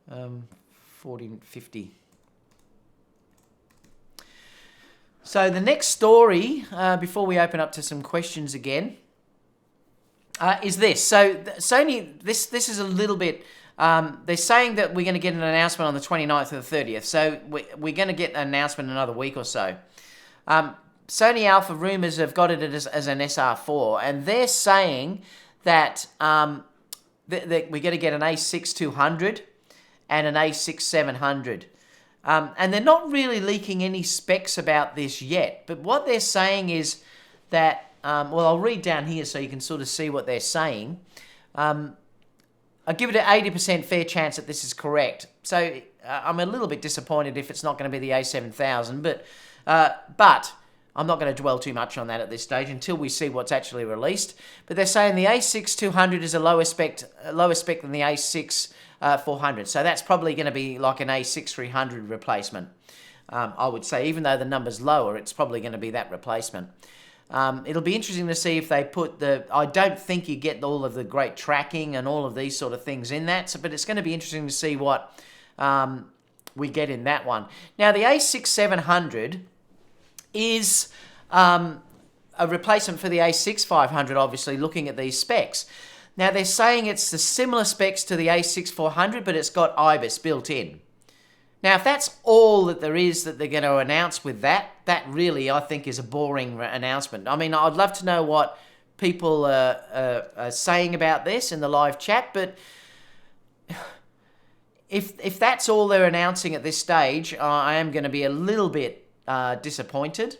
1450. So the next story, before we open up to some questions again, is this. So Sony, this is a little bit... they're saying that we're going to get an announcement on the 29th or the 30th. So we're going to get an announcement in another week or so. Sony Alpha rumors have got it as an SR4, and they're saying that, that we're going to get an a6200 and an a6700. And they're not really leaking any specs about this yet, but what they're saying is that, well, I'll read down here so you can sort of see what they're saying. I'll give it an 80% fair chance that this is correct. So I'm a little bit disappointed if it's not going to be the a7000, but I'm not going to dwell too much on that at this stage until we see what's actually released. But they're saying the a6200 is a lower spec than the a6400. So that's probably going to be like an a6300 replacement. I would say, even though the number's lower, it's probably going to be that replacement. It'll be interesting to see if they put the... I don't think you get all of the great tracking and all of these sort of things in that, but it's going to be interesting to see what we get in that one. Now, the a6700 is a replacement for the a6500, obviously, looking at these specs. Now, they're saying it's the similar specs to the a6400, but it's got IBIS built in. Now, if that's all that there is that they're going to announce with that, that really, I think, is a boring announcement. I mean, I'd love to know what people are saying about this in the live chat, but if that's all they're announcing at this stage, I am going to be a little bit disappointed,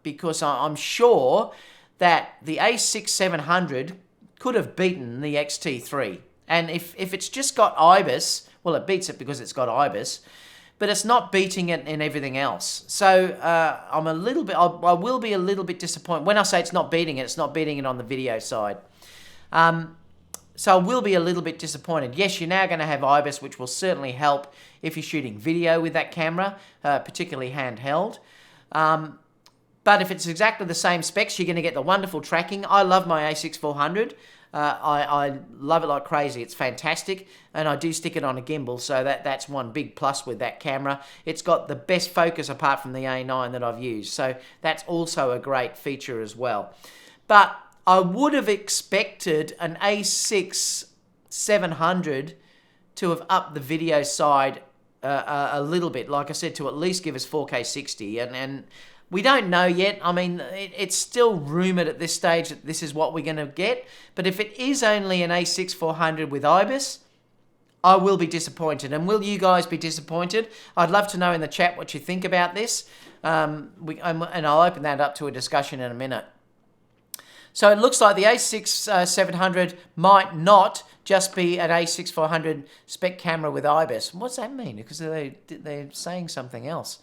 because I'm sure that the a6700 could have beaten the XT3. And if it's just got IBIS, well, it beats it because it's got IBIS, but it's not beating it in everything else. So I'm a little bit, I will be a little bit disappointed. When I say it's not beating it on the video side. So I will be a little bit disappointed. Yes, you're now going to have IBIS, which will certainly help if you're shooting video with that camera, particularly handheld. But if it's exactly the same specs, you're going to get the wonderful tracking. I love my a6400. I love it like crazy. It's fantastic, and I do stick it on a gimbal, so that's one big plus with that camera. It's got the best focus apart from the A9 that I've used, so that's also a great feature as well. But I would have expected an a6700 to have upped the video side a little bit, like I said, to at least give us 4K 60, and we don't know yet. I mean, it's still rumoured at this stage that this is what we're going to get. But if it is only an a6400 with IBIS, I will be disappointed. And will you guys be disappointed? I'd love to know in the chat what you think about this. And I'll open that up to a discussion in a minute. So it looks like the a6700 might not just be an a6400 spec camera with IBIS. What's that mean? Because they're saying something else.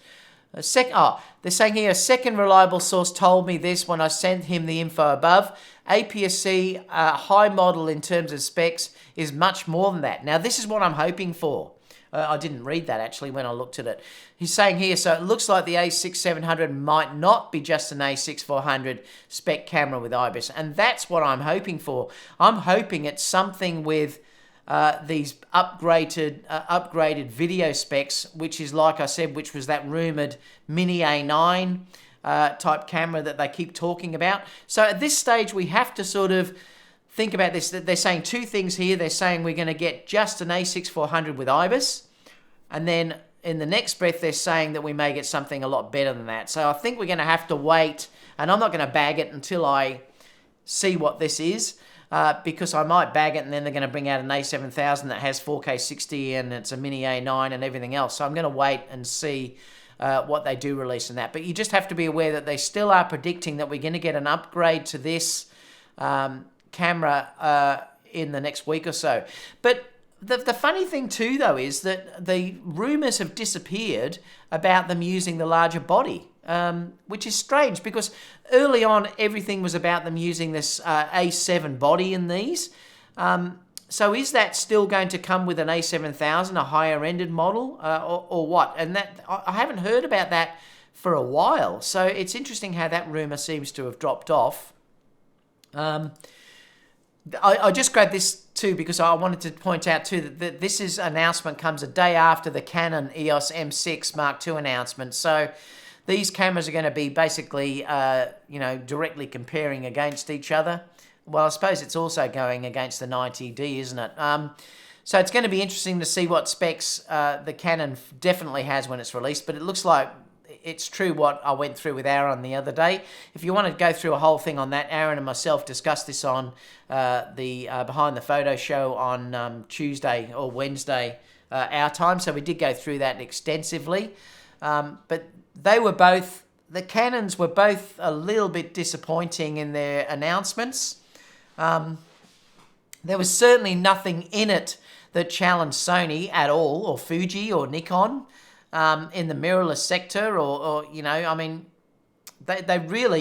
They're saying here, a second reliable source told me this when I sent him the info above. APS-C, high model in terms of specs, is much more than that. Now, this is what I'm hoping for. I didn't read that, actually, when I looked at it. He's saying here, so it looks like the a6700 might not be just an a6400 spec camera with IBIS, and that's what I'm hoping for. I'm hoping it's something with these upgraded video specs, which is, like I said, which was that rumoured Mini A9 type camera that they keep talking about. So at this stage, we have to sort of think about this. They're saying two things here. They're saying we're going to get just an a6400 with IBIS, and then in the next breath, they're saying that we may get something a lot better than that. So I think we're going to have to wait, and I'm not going to bag it until I see what this is. Because I might bag it and then they're going to bring out an a7000 that has 4K 60 and it's a Mini A9 and everything else. So I'm going to wait and see what they do release in that. But you just have to be aware that they still are predicting that we're going to get an upgrade to this camera in the next week or so. But the funny thing too, though, is that the rumours have disappeared about them using the larger body. Which is strange because early on everything was about them using this A7 body in these. So is that still going to come with an A7000, a higher ended model, or what? And that I haven't heard about that for a while. So it's interesting how that rumour seems to have dropped off. I just grabbed this too because I wanted to point out too that this announcement comes a day after the Canon EOS M6 Mark II announcement. So these cameras are going to be basically, directly comparing against each other. Well, I suppose it's also going against the 90D, isn't it? So it's going to be interesting to see what specs the Canon definitely has when it's released. But it looks like it's true what I went through with Aaron the other day. If you want to go through a whole thing on that, Aaron and myself discussed this on the Behind the Photo show on Tuesday or Wednesday our time. So we did go through that extensively. But the Canons were both a little bit disappointing in their announcements. There was certainly nothing in it that challenged Sony at all, or Fuji or Nikon in the mirrorless sector,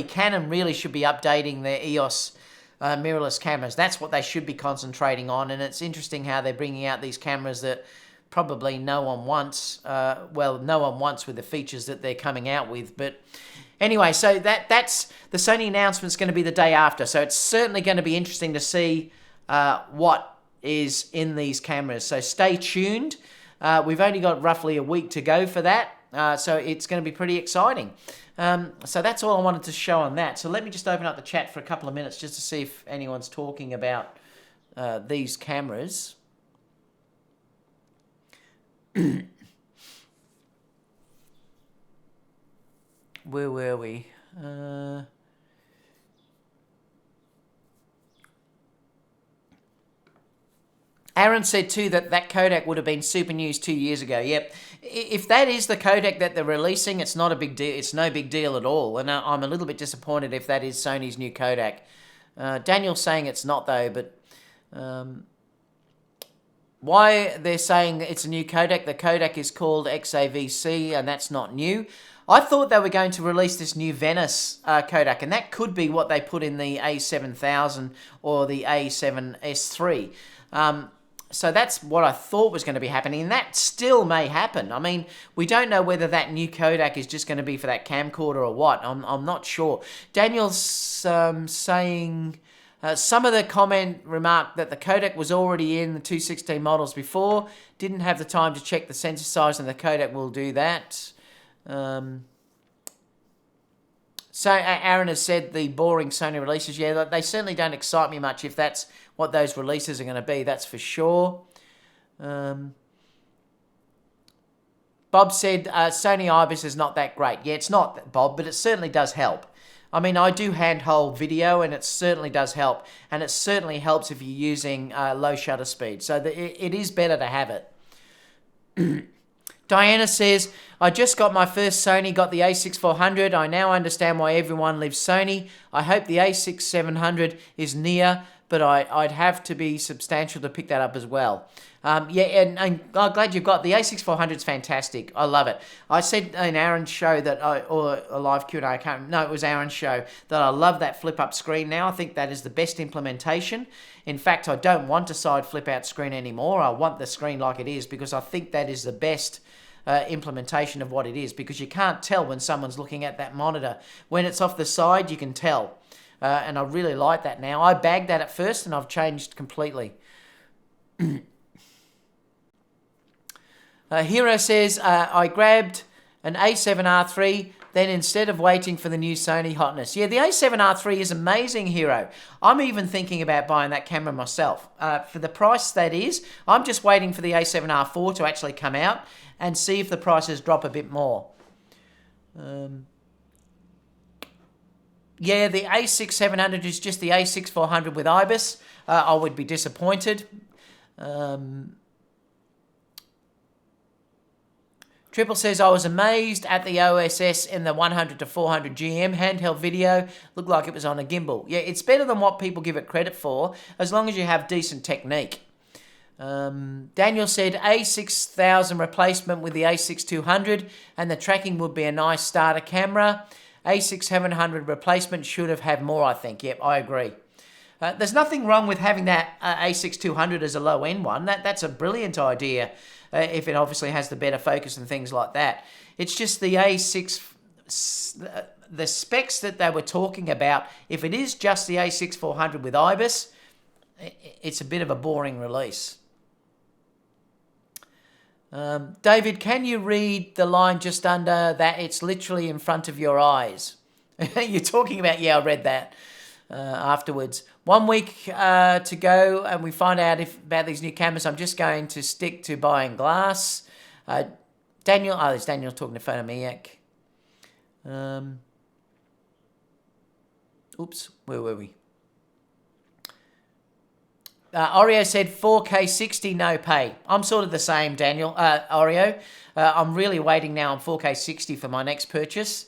Canon really should be updating their EOS mirrorless cameras. That's what they should be concentrating on, and it's interesting how they're bringing out these cameras that probably no one wants, no one wants with the features that they're coming out with. But anyway, so that's the Sony announcement's going to be the day after. So it's certainly going to be interesting to see what is in these cameras. So stay tuned. We've only got roughly a week to go for that. So it's going to be pretty exciting. So that's all I wanted to show on that. So let me just open up the chat for a couple of minutes just to see if anyone's talking about these cameras. Where were we? Aaron said too that codec would have been super news 2 years ago. Yep. If that is the codec that they're releasing, it's not a big deal. It's no big deal at all. And I'm a little bit disappointed if that is Sony's new codec. Daniel's saying it's not though, but why they're saying it's a new codec? The codec is called XAVC, and that's not new. I thought they were going to release this new Venice codec, and that could be what they put in the A7000 or the A7S3. So that's what I thought was going to be happening, and that still may happen. I mean, we don't know whether that new codec is just going to be for that camcorder or what. I'm not sure. Daniel's saying... some of the comment remarked that the codec was already in the 216 models before, didn't have the time to check the sensor size, and the codec will do that. So Aaron has said the boring Sony releases, yeah, they certainly don't excite me much if that's what those releases are going to be, that's for sure. Bob said Sony IBIS is not that great. Yeah, it's not, Bob, but it certainly does help. I mean, I do handhold video, and it certainly does help. And it certainly helps if you're using low shutter speed. So it is better to have it. Diana says, I just got my first Sony, got the a6400. I now understand why everyone lives Sony. I hope the a6700 is near, but I'd have to be substantial to pick that up as well. Yeah, and I'm glad you've got the a6400. Is fantastic. I love it. I said in Aaron's show that or a live Q&A, I can't. No, it was Aaron's show, that I love that flip-up screen now. I think that is the best implementation. In fact, I don't want a side flip-out screen anymore. I want the screen like it is, because I think that is the best implementation of what it is, because you can't tell when someone's looking at that monitor. When it's off the side, you can tell. And I really like that now. I bagged that at first, and I've changed completely. Hero says, I grabbed an A7R3, then instead of waiting for the new Sony hotness. Yeah, the A7R3 is amazing, Hero. I'm even thinking about buying that camera myself. For the price that is, I'm just waiting for the A7R4 to actually come out and see if the prices drop a bit more. Yeah, the a6700 is just the a6400 with IBIS. I would be disappointed. Triple says, I was amazed at the OSS in the 100 to 400 GM handheld video. Looked like it was on a gimbal. Yeah, it's better than what people give it credit for, as long as you have decent technique. Daniel said, a6000 replacement with the a6200, and the tracking would be a nice starter camera. A6700 replacement should have had more, I think. Yep, I agree. There's nothing wrong with having that a6200 as a low-end one. That's a brilliant idea, if it obviously has the better focus and things like that. It's just the the specs that they were talking about. If it is just the a6400 with IBIS, it's a bit of a boring release. David, can you read the line just under that? It's literally in front of your eyes. You're talking about, yeah, I read that afterwards. 1 week to go, and we find out about these new cameras. I'm just going to stick to buying glass. Daniel, there's Daniel talking to Photomaniac. Oops, where were we? Oreo said 4K 60, no pay. I'm sort of the same, Daniel. Oreo. I'm really waiting now on 4K 60 for my next purchase.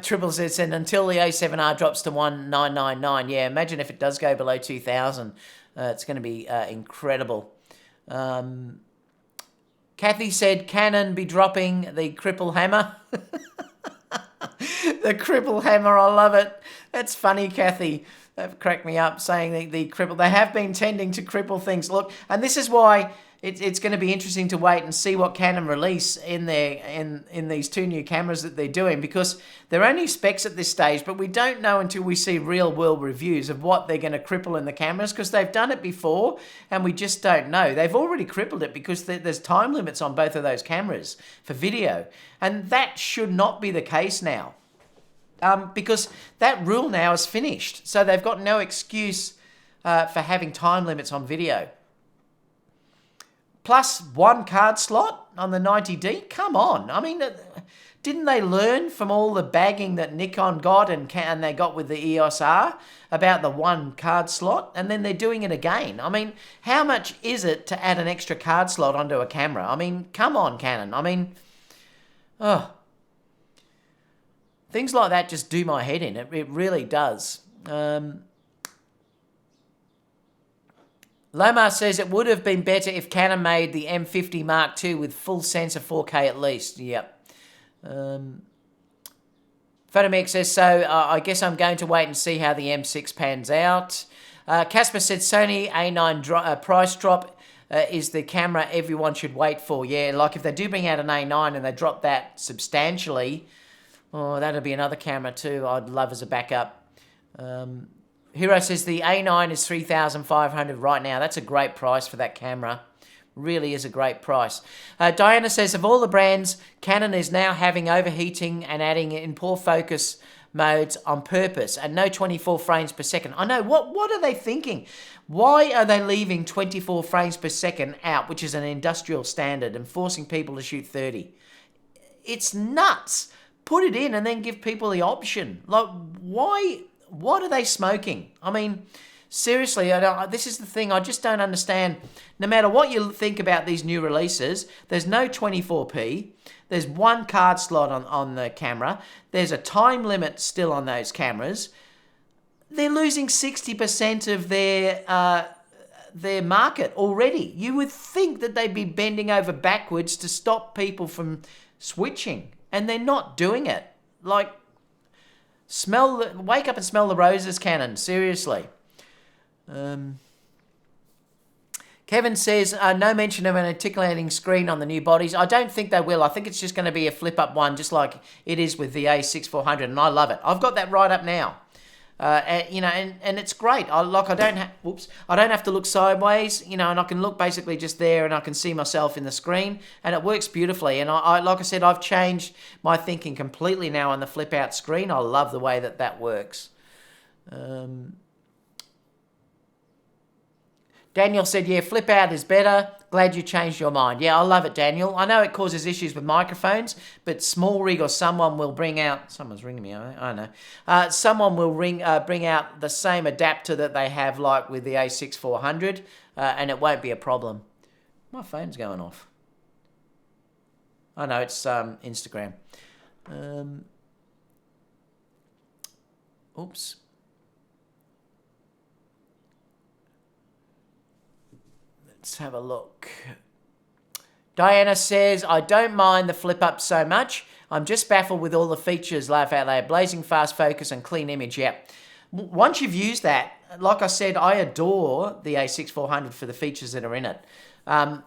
Triple Z said, until the A7R drops to 1999. Yeah, imagine if it does go below 2000. It's going to be incredible. Kathy said, Canon be dropping the cripple hammer. The cripple hammer, I love it. That's funny, Kathy. They've cracked me up saying the cripple. They have been tending to cripple things. Look, and this is why it's going to be interesting to wait and see what Canon release in these two new cameras that they're doing, because they're only specs at this stage, but we don't know until we see real world reviews of what they're going to cripple in the cameras, because they've done it before and we just don't know. They've already crippled it because there's time limits on both of those cameras for video, and that should not be the case now. Because that rule now is finished. So they've got no excuse for having time limits on video. Plus 1 card slot on the 90D? Come on. I mean, didn't they learn from all the bagging that Nikon got and they got with the EOS R about the 1 card slot? And then they're doing it again. I mean, how much is it to add an extra card slot onto a camera? I mean, come on, Canon. I mean, things like that just do my head in. It really does. Lomar says it would have been better if Canon made the M50 Mark II with full sensor 4K at least. Yep. Photomix says, so I guess I'm going to wait and see how the M6 pans out. Casper said Sony A9 price drop is the camera everyone should wait for. Yeah, like if they do bring out an A9 and they drop that substantially, oh, that'll be another camera too I'd love as a backup. Hero says the A9 is $3,500 right now. That's a great price for that camera. Really is a great price. Diana says, of all the brands, Canon is now having overheating and adding in poor focus modes on purpose, and no 24 frames per second. I know, what are they thinking? Why are they leaving 24 frames per second out, which is an industrial standard, and forcing people to shoot 30? It's nuts. Put it in and then give people the option. Like, why? What are they smoking? I mean, Seriously, this is the thing. I just don't understand. No matter what you think about these new releases, there's no 24p. There's one card slot on the camera. There's a time limit still on those cameras. They're losing 60% of their market already. You would think that they'd be bending over backwards to stop people from switching, and they're not doing it. Like, wake up and smell the roses, Canon. Seriously. Kevin says, no mention of an articulating screen on the new bodies. I don't think they will. I think it's just going to be a flip-up one, just like it is with the a6400, and I love it. I've got that right up now. And it's great. I don't have to look sideways, and I can look basically just there, and I can see myself in the screen, and it works beautifully. And like I said, I've changed my thinking completely now on the flip-out screen. I love the way that works. Daniel said, yeah, flip out is better. Glad you changed your mind. Yeah, I love it, Daniel. I know it causes issues with microphones, but Small Rig or someone will bring out... Someone's ringing me, I know. Someone will bring out the same adapter that they have like with the a6400, and it won't be a problem. My phone's going off. I know, it's Instagram. Oops. Let's have a look. Diana says, I don't mind the flip up so much. I'm just baffled with all the features, laugh out loud, blazing fast focus and clean image. Yep. Once you've used that, like I said, I adore the a6400 for the features that are in it. I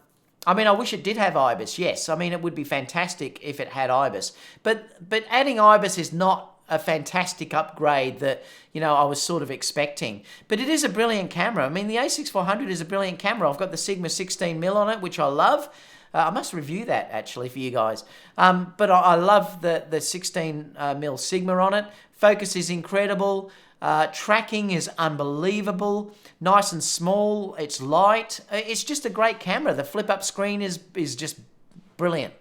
wish it did have IBIS, yes. It would be fantastic if it had IBIS. But adding IBIS is not a fantastic upgrade that, I was sort of expecting. But it is a brilliant camera. The a6400 is a brilliant camera. I've got the Sigma 16mm on it, which I love. I must review that, actually, for you guys. But I love the 16mm Sigma on it. Focus is incredible. Tracking is unbelievable. Nice and small. It's light. It's just a great camera. The flip-up screen is just brilliant.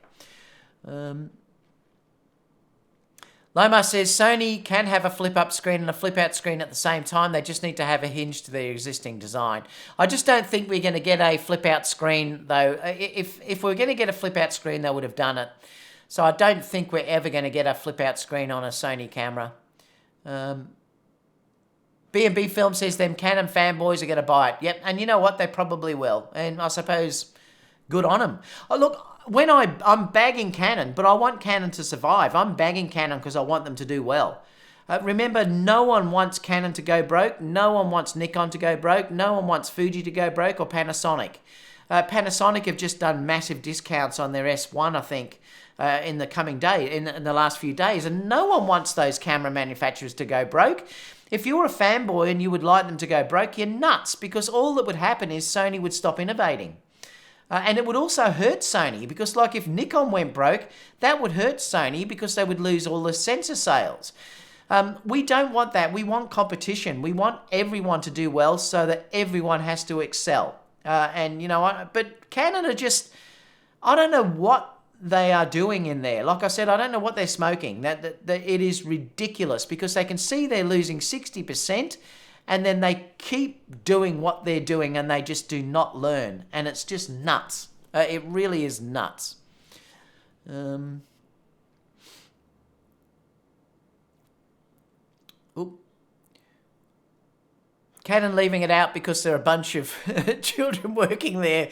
Loma says, Sony can have a flip-up screen and a flip-out screen at the same time. They just need to have a hinge to their existing design. I just don't think we're going to get a flip-out screen, though. If we're going to get a flip-out screen, they would have done it. So I don't think we're ever going to get a flip-out screen on a Sony camera. B&B Film says, them Canon fanboys are going to buy it. Yep, and you know what? They probably will. And I suppose, good on them. Oh, look... When I'm bagging Canon, but I want Canon to survive. I'm bagging Canon because I want them to do well. Remember, no one wants Canon to go broke. No one wants Nikon to go broke. No one wants Fuji to go broke or Panasonic. Panasonic have just done massive discounts on their S1, I think, in the coming day, in the last few days. And no one wants those camera manufacturers to go broke. If you're a fanboy and you would like them to go broke, you're nuts, because all that would happen is Sony would stop innovating. And it would also hurt Sony, because like if Nikon went broke, that would hurt Sony because they would lose all the sensor sales. We don't want that. We want competition. We want everyone to do well so that everyone has to excel. But Canon are just, I don't know what they are doing in there. Like I said, I don't know what they're smoking. That it is ridiculous, because they can see they're losing 60%. And then they keep doing what they're doing and they just do not learn. And it's just nuts. It really is nuts. Canon leaving it out because there are a bunch of children working there.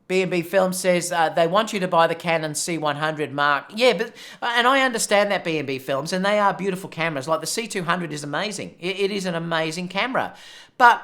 B&B Film says they want you to buy the Canon C100 Mark. Yeah, and I understand that, B&B Films, and they are beautiful cameras. Like the C200 is amazing. It is an amazing camera. But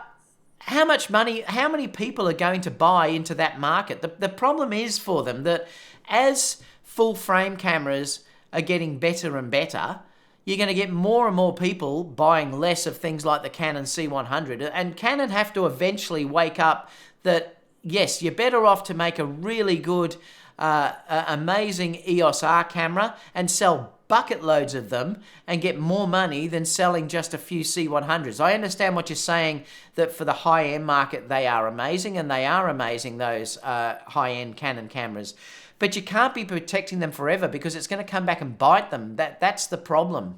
how much money, how many people are going to buy into that market? The problem is for them that as full frame cameras are getting better and better, you're going to get more and more people buying less of things like the Canon C100. And Canon have to eventually wake up that, yes, you're better off to make a really good, amazing EOS R camera and sell bucket loads of them and get more money than selling just a few C100s. I understand what you're saying, that for the high-end market, they are amazing, and they are amazing, those high-end Canon cameras. But you can't be protecting them forever, because it's going to come back and bite them. That's the problem.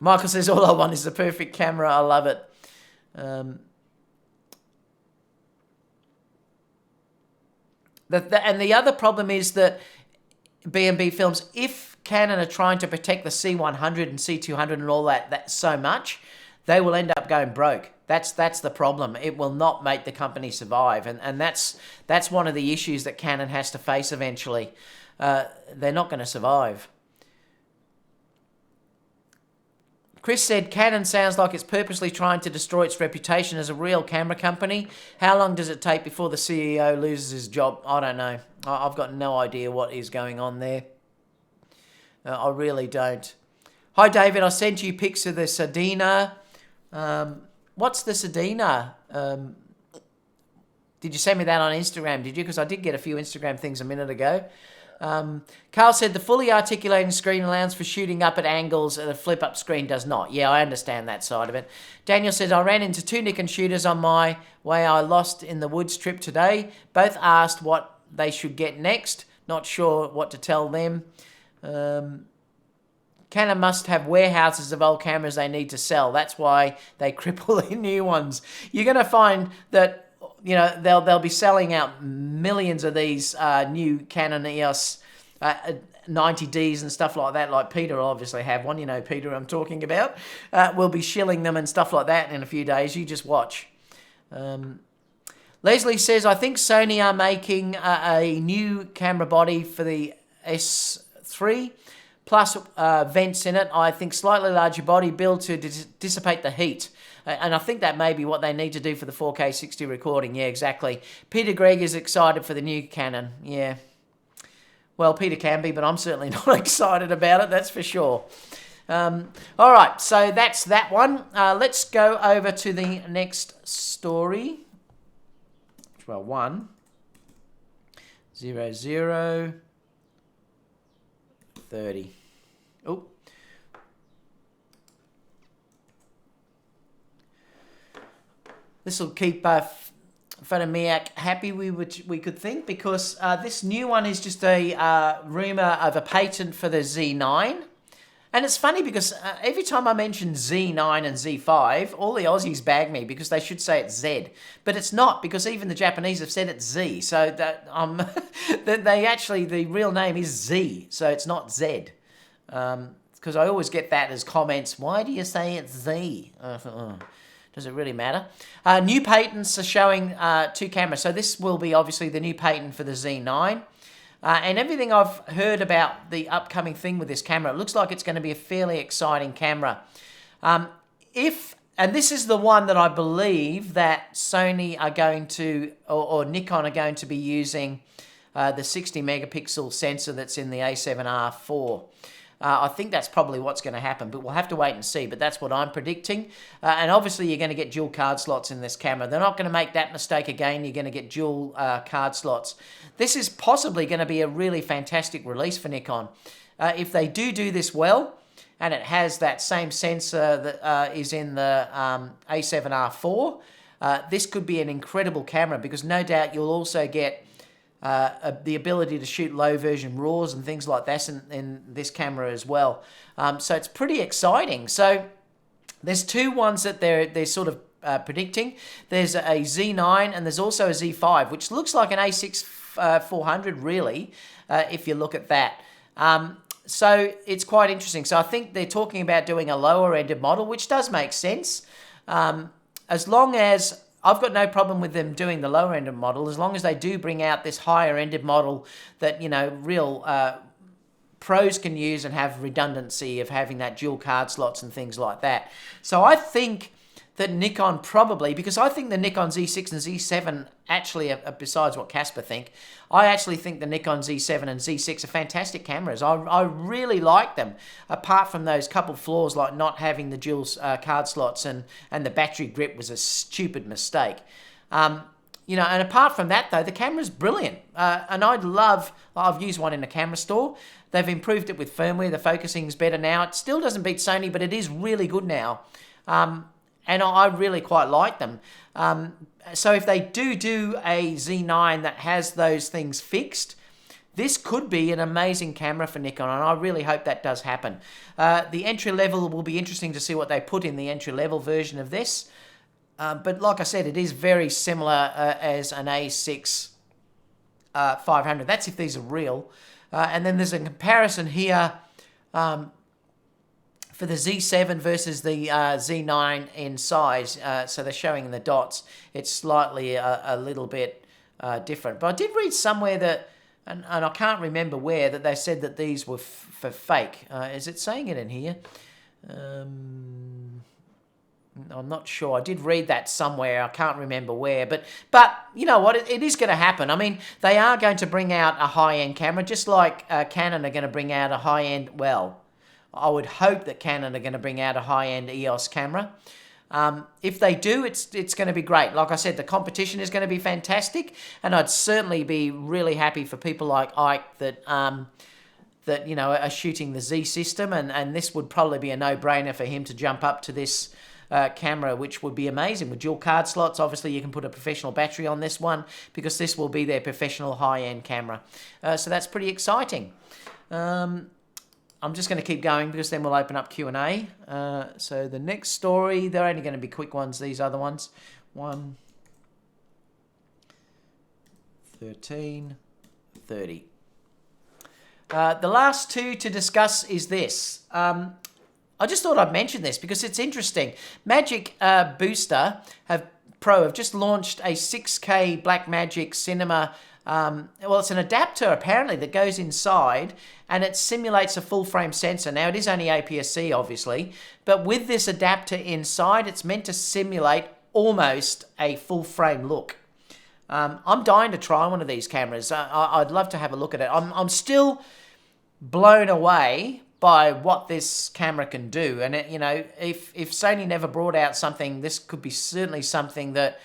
Michael says, all I want is the perfect camera. I love it. And the other problem is that B&B films, if Canon are trying to protect the C100 and C200 and all that so much, they will end up going broke. That's the problem. It will not make the company survive, and that's one of the issues that Canon has to face eventually. They're not going to survive. Chris said, Canon sounds like it's purposely trying to destroy its reputation as a real camera company. How long does it take before the CEO loses his job? I don't know. I've got no idea what is going on there. I really don't. Hi, David. I sent you pics of the Sardina. What's the Sardina? Did you send me that on Instagram? Did you? Because I did get a few Instagram things a minute ago. Carl said the fully articulating screen allows for shooting up at angles and a flip-up screen does not. Yeah, I understand that side of it. Daniel says, I ran into 2 Nikon shooters on my way I lost in the woods trip today. Both asked what they should get next. Not sure what to tell them. Canon must have warehouses of old cameras they need to sell. That's why they cripple their new ones. You're going to find that, you know, they'll be selling out millions of these new Canon EOS 90Ds and stuff like that. Like Peter will obviously have one. You know Peter I'm talking about. We'll be shilling them and stuff like that in a few days. You just watch. Leslie says, I think Sony are making a new camera body for the S3. Plus vents in it. I think slightly larger body build to dissipate the heat. And I think that may be what they need to do for the 4K 60 recording. Yeah, exactly. Peter Gregg is excited for the new Canon. Yeah. Well, Peter can be, but I'm certainly not excited about it, that's for sure. All right, so that's that one. Let's go over to the next story. Well, 1, 0, 0, 30. Oh. This will keep Photomiac happy, we could think, because this new one is just a rumour of a patent for the Z9. And it's funny because every time I mention Z9 and Z5, all the Aussies bag me because they should say it's Z. But it's not, because even the Japanese have said it's Z. So that they actually, the real name is Z, so it's not Z. Because I always get that as comments, why do you say it's Z? Does it really matter? New patents are showing 2 cameras. So this will be obviously the new patent for the Z9. And everything I've heard about the upcoming thing with this camera, it looks like it's going to be a fairly exciting camera. And this is the one that I believe that Sony are going to, or Nikon are going to be using the 60 megapixel sensor that's in the A7R4. I think that's probably what's going to happen, but we'll have to wait and see. But that's what I'm predicting. And obviously, you're going to get dual card slots in this camera. They're not going to make that mistake again. You're going to get dual card slots. This is possibly going to be a really fantastic release for Nikon. If they do this well, and it has that same sensor that is in the A7R4, this could be an incredible camera, because no doubt you'll also get the ability to shoot low version RAWs and things like that in this camera as well. So it's pretty exciting. So there's 2 ones that they're sort of predicting. There's a Z9 and there's also a Z5, which looks like an a6400 really, if you look at that. So it's quite interesting. So I think they're talking about doing a lower ended model, which does make sense. As long as I've got no problem with them doing the lower ended model, as long as they do bring out this higher ended model that, you know, real pros can use and have redundancy of having that dual card slots and things like that. So I think that Nikon probably, because I think the Nikon Z6 and Z7 actually, besides what Casper think, I actually think the Nikon Z7 and Z6 are fantastic cameras. I really like them, apart from those couple flaws like not having the dual card slots and the battery grip was a stupid mistake. You know, and apart from that though, the camera's brilliant. And I've used one in a camera store. They've improved it with firmware. The focusing's better now. It still doesn't beat Sony, but it is really good now. And I really quite like them. So if they do a Z9 that has those things fixed, this could be an amazing camera for Nikon, and I really hope that does happen. The entry level will be interesting to see what they put in the entry level version of this. But like I said, it is very similar as an a6500. That's if these are real. And then there's a comparison here for the Z7 versus the Z9 in size. So they're showing the dots. It's slightly a little bit different. But I did read somewhere that, and I can't remember where, that they said that these were for fake. Is it saying it in here? I'm not sure. I did read that somewhere. I can't remember where. But you know what? It is going to happen. I mean, they are going to bring out a high-end camera, just like Canon are going to bring out a high-end, well, I would hope that Canon are going to bring out a high-end EOS camera. If they do, it's going to be great. Like I said, the competition is going to be fantastic, and I'd certainly be really happy for people like Ike that you know, are shooting the Z system, and this would probably be a no-brainer for him to jump up to this camera, which would be amazing. With dual card slots, obviously you can put a professional battery on this one, because this will be their professional high-end camera. So that's pretty exciting. I'm just going to keep going, because then we'll open up Q&A. So the next story, they're only going to be quick ones, these other ones. 1, 13, 30. The last two to discuss is this. I just thought I'd mention this because it's interesting. Magic Booster Pro have just launched a 6K Blackmagic Cinema. Well, it's an adapter apparently that goes inside, and it simulates a full frame sensor. Now, it is only APS-C, obviously, but with this adapter inside, it's meant to simulate almost a full frame look. I'm dying to try one of these cameras. I'd love to have a look at it. I'm still blown away by what this camera can do, and you know, if Sony never brought out something, this could be certainly something that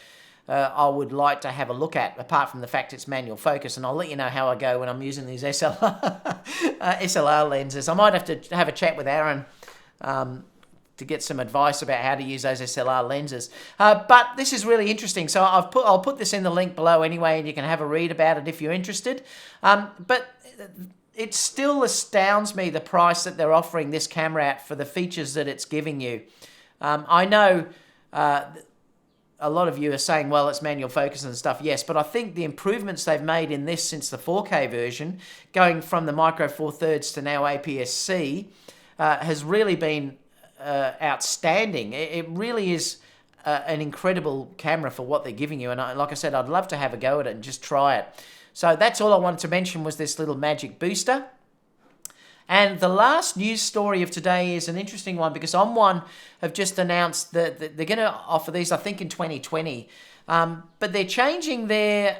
I would like to have a look at, apart from the fact it's manual focus, and I'll let you know how I go when I'm using these SLR lenses. I might have to have a chat with Aaron to get some advice about how to use those SLR lenses. But this is really interesting, so I'll put this in the link below anyway, and you can have a read about it if you're interested. But it still astounds me, the price that they're offering this camera at for the features that it's giving you. I know a lot of you are saying, well, it's manual focus and stuff. Yes, but I think the improvements they've made in this since the 4K version, going from the Micro Four Thirds to now APS-C, has really been outstanding. It really is an incredible camera for what they're giving you. And like I said, I'd love to have a go at it and just try it. So that's all I wanted to mention, was this little Magic Booster. And the last news story of today is an interesting one, because On1 have just announced that they're going to offer these, I think, in 2020. But they're changing their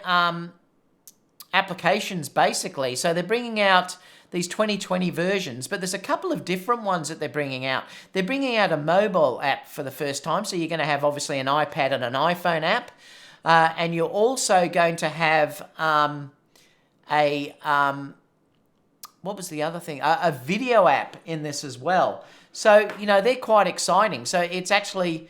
applications, basically. So they're bringing out these 2020 versions, but there's a couple of different ones that they're bringing out. They're bringing out a mobile app for the first time. So you're going to have, obviously, an iPad and an iPhone app. And you're also going to have what was the other thing? A video app in this as well. So, you know, they're quite exciting. So it's actually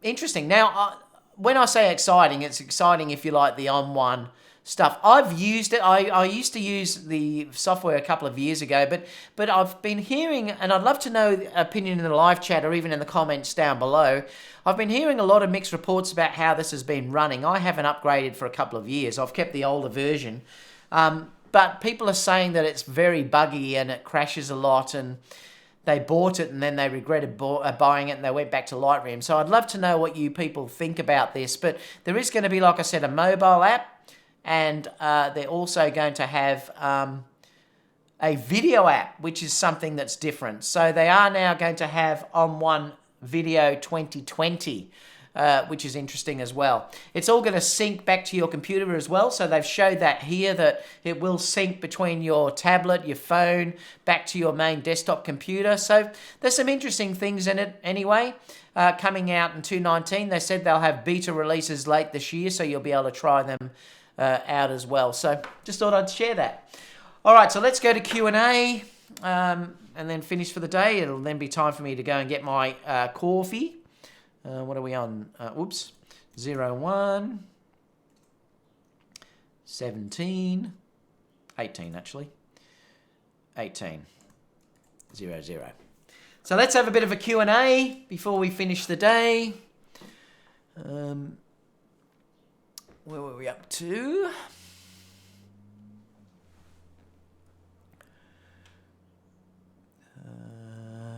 interesting. Now, when I say exciting, it's exciting if you like the On1 stuff. I've used it. I used to use the software a couple of years ago, but I've been hearing, and I'd love to know the opinion in the live chat or even in the comments down below. I've been hearing a lot of mixed reports about how this has been running. I haven't upgraded for a couple of years. I've kept the older version. But people are saying that it's very buggy and it crashes a lot, and they bought it and then they regretted buying it and they went back to Lightroom. So I'd love to know what you people think about this. But there is going to be, like I said, a mobile app, and they're also going to have a video app, which is something that's different. So they are now going to have On1 Video 2020, which is interesting as well. It's all going to sync back to your computer as well. So they've showed that here, that it will sync between your tablet, your phone, back to your main desktop computer. So there's some interesting things in it anyway. Coming out in 2019, they said they'll have beta releases late this year, so you'll be able to try them out as well. So just thought I'd share that. All right, so let's go to Q&A and then finish for the day. It'll then be time for me to go and get my coffee. What are we on? 01, 17, 18 actually. 1800. So let's have a bit of a Q&A before we finish the day. Where were we up to?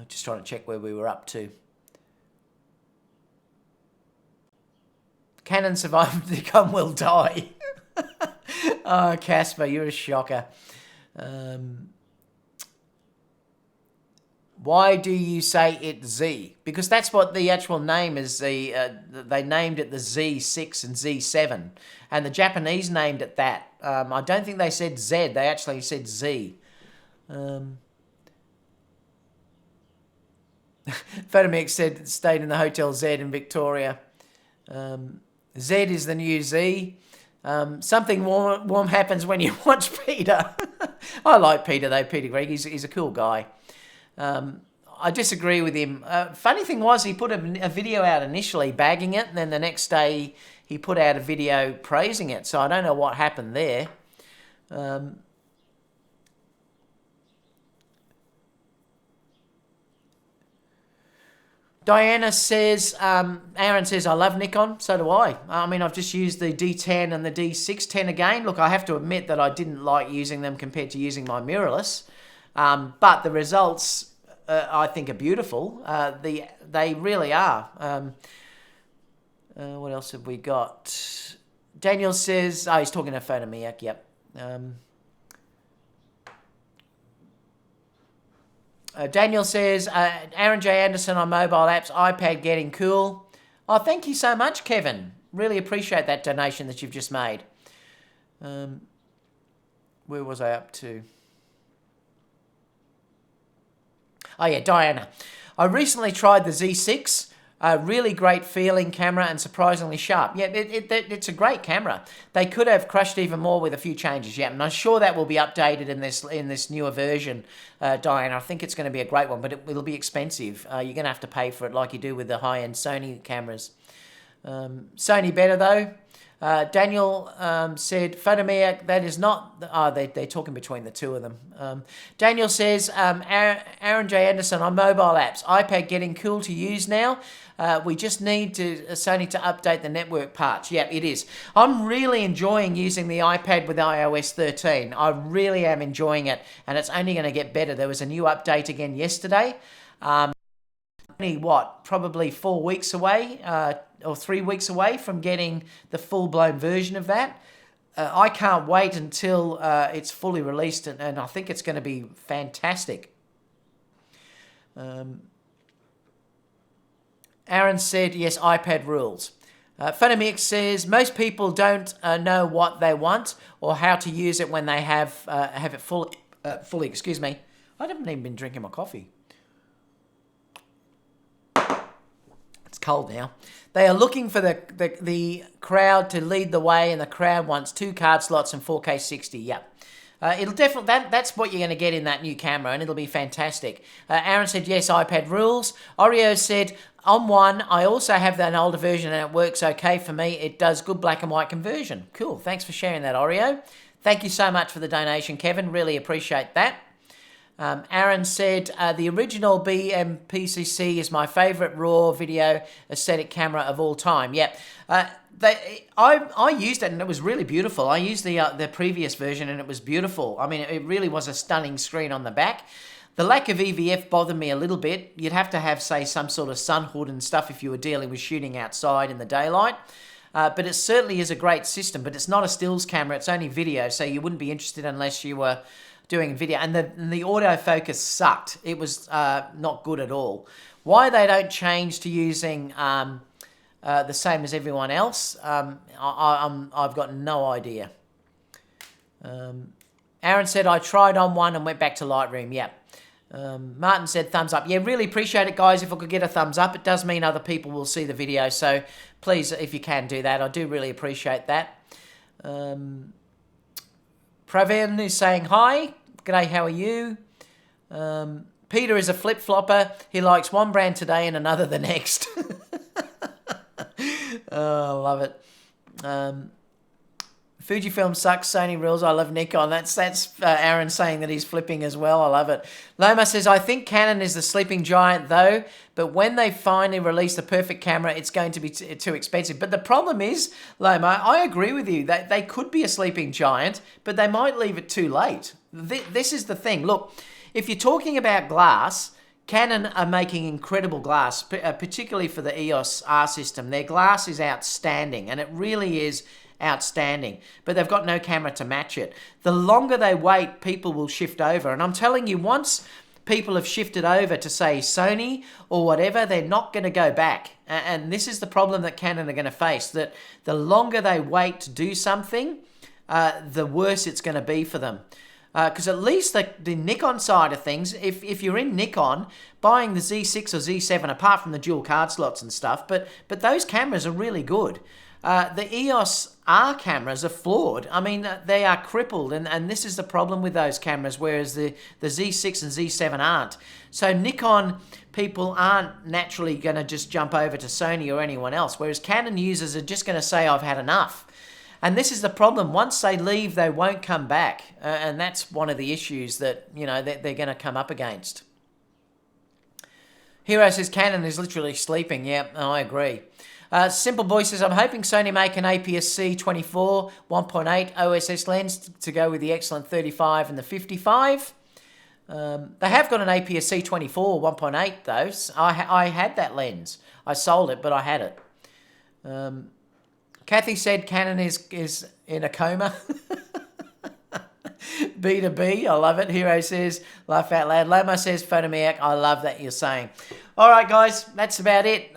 Just trying to check where we were up to. Canon survived, Nikon will die. Oh, Casper, you're a shocker. Why do you say it's Z? Because that's what the actual name is. They named it the Z6 and Z7. And the Japanese named it that. I don't think they said Z. They actually said Z. Photomix said stayed in the Hotel Z in Victoria. Z is the new Z. Something warm happens when you watch Peter. I like Peter though, Peter Gregg. He's a cool guy. I disagree with him. Funny thing was he put a video out initially bagging it, and then the next day he put out a video praising it. So I don't know what happened there. Diana says, Aaron says, I love Nikon. So do I. I mean, I've just used the D10 and the D610 again. Look, I have to admit that I didn't like using them compared to using my mirrorless. But the results, I think, are beautiful. They really are. What else have we got? Daniel says, oh, he's talking to Photomiac, yep. Daniel says, Aaron J. Anderson on mobile apps, iPad getting cool. Oh, thank you so much, Kevin. Really appreciate that donation that you've just made. Where was I up to? Oh, yeah, Diana. I recently tried the Z6. A really great feeling camera and surprisingly sharp. Yeah, it's a great camera. They could have crushed even more with a few changes. Yeah, and I'm sure that will be updated in this newer version, Diana. I think it's going to be a great one, but it'll be expensive. You're going to have to pay for it like you do with the high-end Sony cameras. Sony better though. Daniel said, Photomiac, that is not... they're talking between the two of them. Daniel says, Aaron J. Anderson on mobile apps. iPad getting cool to use now. We just need Sony to update the network parts. Yeah, it is. I'm really enjoying using the iPad with iOS 13. I really am enjoying it, and it's only going to get better. There was a new update again yesterday. Probably 4 weeks away, or 3 weeks away from getting the full-blown version of that. I can't wait until it's fully released, and I think it's going to be fantastic. Aaron said, yes, iPad rules. Photomix says, most people don't know what they want or how to use it when they have it fully, excuse me. I haven't even been drinking my coffee. It's cold now. They are looking for the crowd to lead the way, and the crowd wants 2 card slots and 4K 60. Yep. It'll definitely that's what you're going to get in that new camera, and it'll be fantastic. Aaron said yes, iPad rules. Oreo said on one, I also have that older version and it works okay for me. It does good black and white conversion. Cool. Thanks for sharing that, Oreo. Thank you so much for the donation, Kevin. Really appreciate that. Aaron said, the original BMPCC is my favourite RAW video aesthetic camera of all time. Yep. I used it and it was really beautiful. I used the previous version and it was beautiful. I mean, it really was a stunning screen on the back. The lack of EVF bothered me a little bit. You'd have to have, say, some sort of sun hood and stuff if you were dealing with shooting outside in the daylight. But it certainly is a great system, but it's not a stills camera. It's only video, so you wouldn't be interested unless you were doing video. And the autofocus sucked. It was not good at all. Why they don't change to using the same as everyone else, I've got no idea. Aaron said, I tried on one and went back to Lightroom. Yep. Martin said, thumbs up. Yeah, really appreciate it, guys. If I could get a thumbs up, it does mean other people will see the video. So please, if you can do that, I do really appreciate that. Praveen is saying hi. G'day, how are you? Peter is a flip-flopper. He likes one brand today and another the next. Oh, I love it. Fujifilm sucks, Sony rules. I love Nikon. That's Aaron saying that he's flipping as well. I love it. Loma says, I think Canon is the sleeping giant though, but when they finally release the perfect camera, it's going to be too expensive. But the problem is, Loma, I agree with you. They could be a sleeping giant, but they might leave it too late. This is the thing. Look, if you're talking about glass, Canon are making incredible glass, particularly for the EOS R system. Their glass is outstanding, and it really is outstanding, but they've got no camera to match it. The longer they wait, people will shift over, and I'm telling you, once people have shifted over to, say, Sony or whatever, they're not going to go back. And this is the problem that Canon are going to face, that the longer they wait to do something, the worse it's going to be for them. Because at least the Nikon side of things, if you're in Nikon, buying the Z6 or Z7, apart from the dual card slots and stuff, but those cameras are really good. The EOS R cameras are flawed. I mean, they are crippled, and this is the problem with those cameras, whereas the Z6 and Z7 aren't. So Nikon people aren't naturally going to just jump over to Sony or anyone else, whereas Canon users are just going to say, I've had enough. And this is the problem. Once they leave, they won't come back. And that's one of the issues that, you know, that they're going to come up against. Hero says Canon is literally sleeping. Yeah, I agree. Simple Boy says, I'm hoping Sony make an APS-C 24 1.8 OSS lens to go with the excellent 35 and the 55. They have got an APS-C 24 1.8 though. I had that lens. I sold it, but I had it. Kathy said Canon is in a coma. B2B, I love it. Hero says, laugh out loud. Loma says, Photomiac, I love that you're saying. All right, guys, that's about it.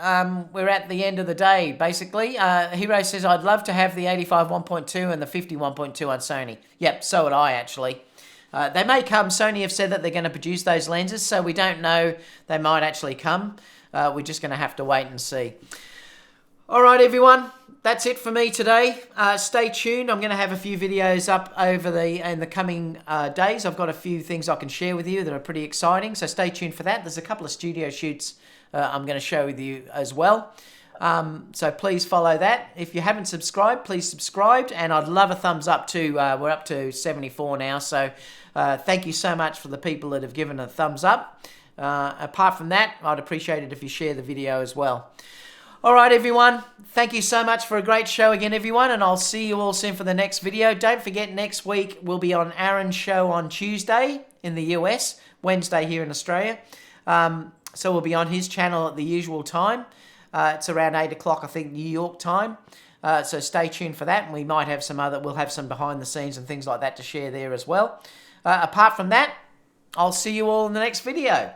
We're at the end of the day, basically. Hero says, I'd love to have the 85 1.2 and the 50 1.2 on Sony. Yep, so would I, actually. They may come. Sony have said that they're going to produce those lenses, so we don't know. They might actually come. We're just going to have to wait and see. All right, everyone. That's it for me today. Stay tuned. I'm going to have a few videos up in the coming days. I've got a few things I can share with you that are pretty exciting, so stay tuned for that. There's a couple of studio shoots I'm going to share with you as well. So please follow that. If you haven't subscribed, please subscribe, and I'd love a thumbs up too. We're up to 74 now, so thank you so much for the people that have given a thumbs up. Apart from that, I'd appreciate it if you share the video as well. All right, everyone. Thank you so much for a great show again, everyone, and I'll see you all soon for the next video. Don't forget, next week we'll be on Aaron's show on Tuesday in the US, Wednesday here in Australia. So we'll be on his channel at the usual time. It's around 8 o'clock, I think, New York time. So stay tuned for that, and we might have we'll have some behind the scenes and things like that to share there as well. Apart from that, I'll see you all in the next video.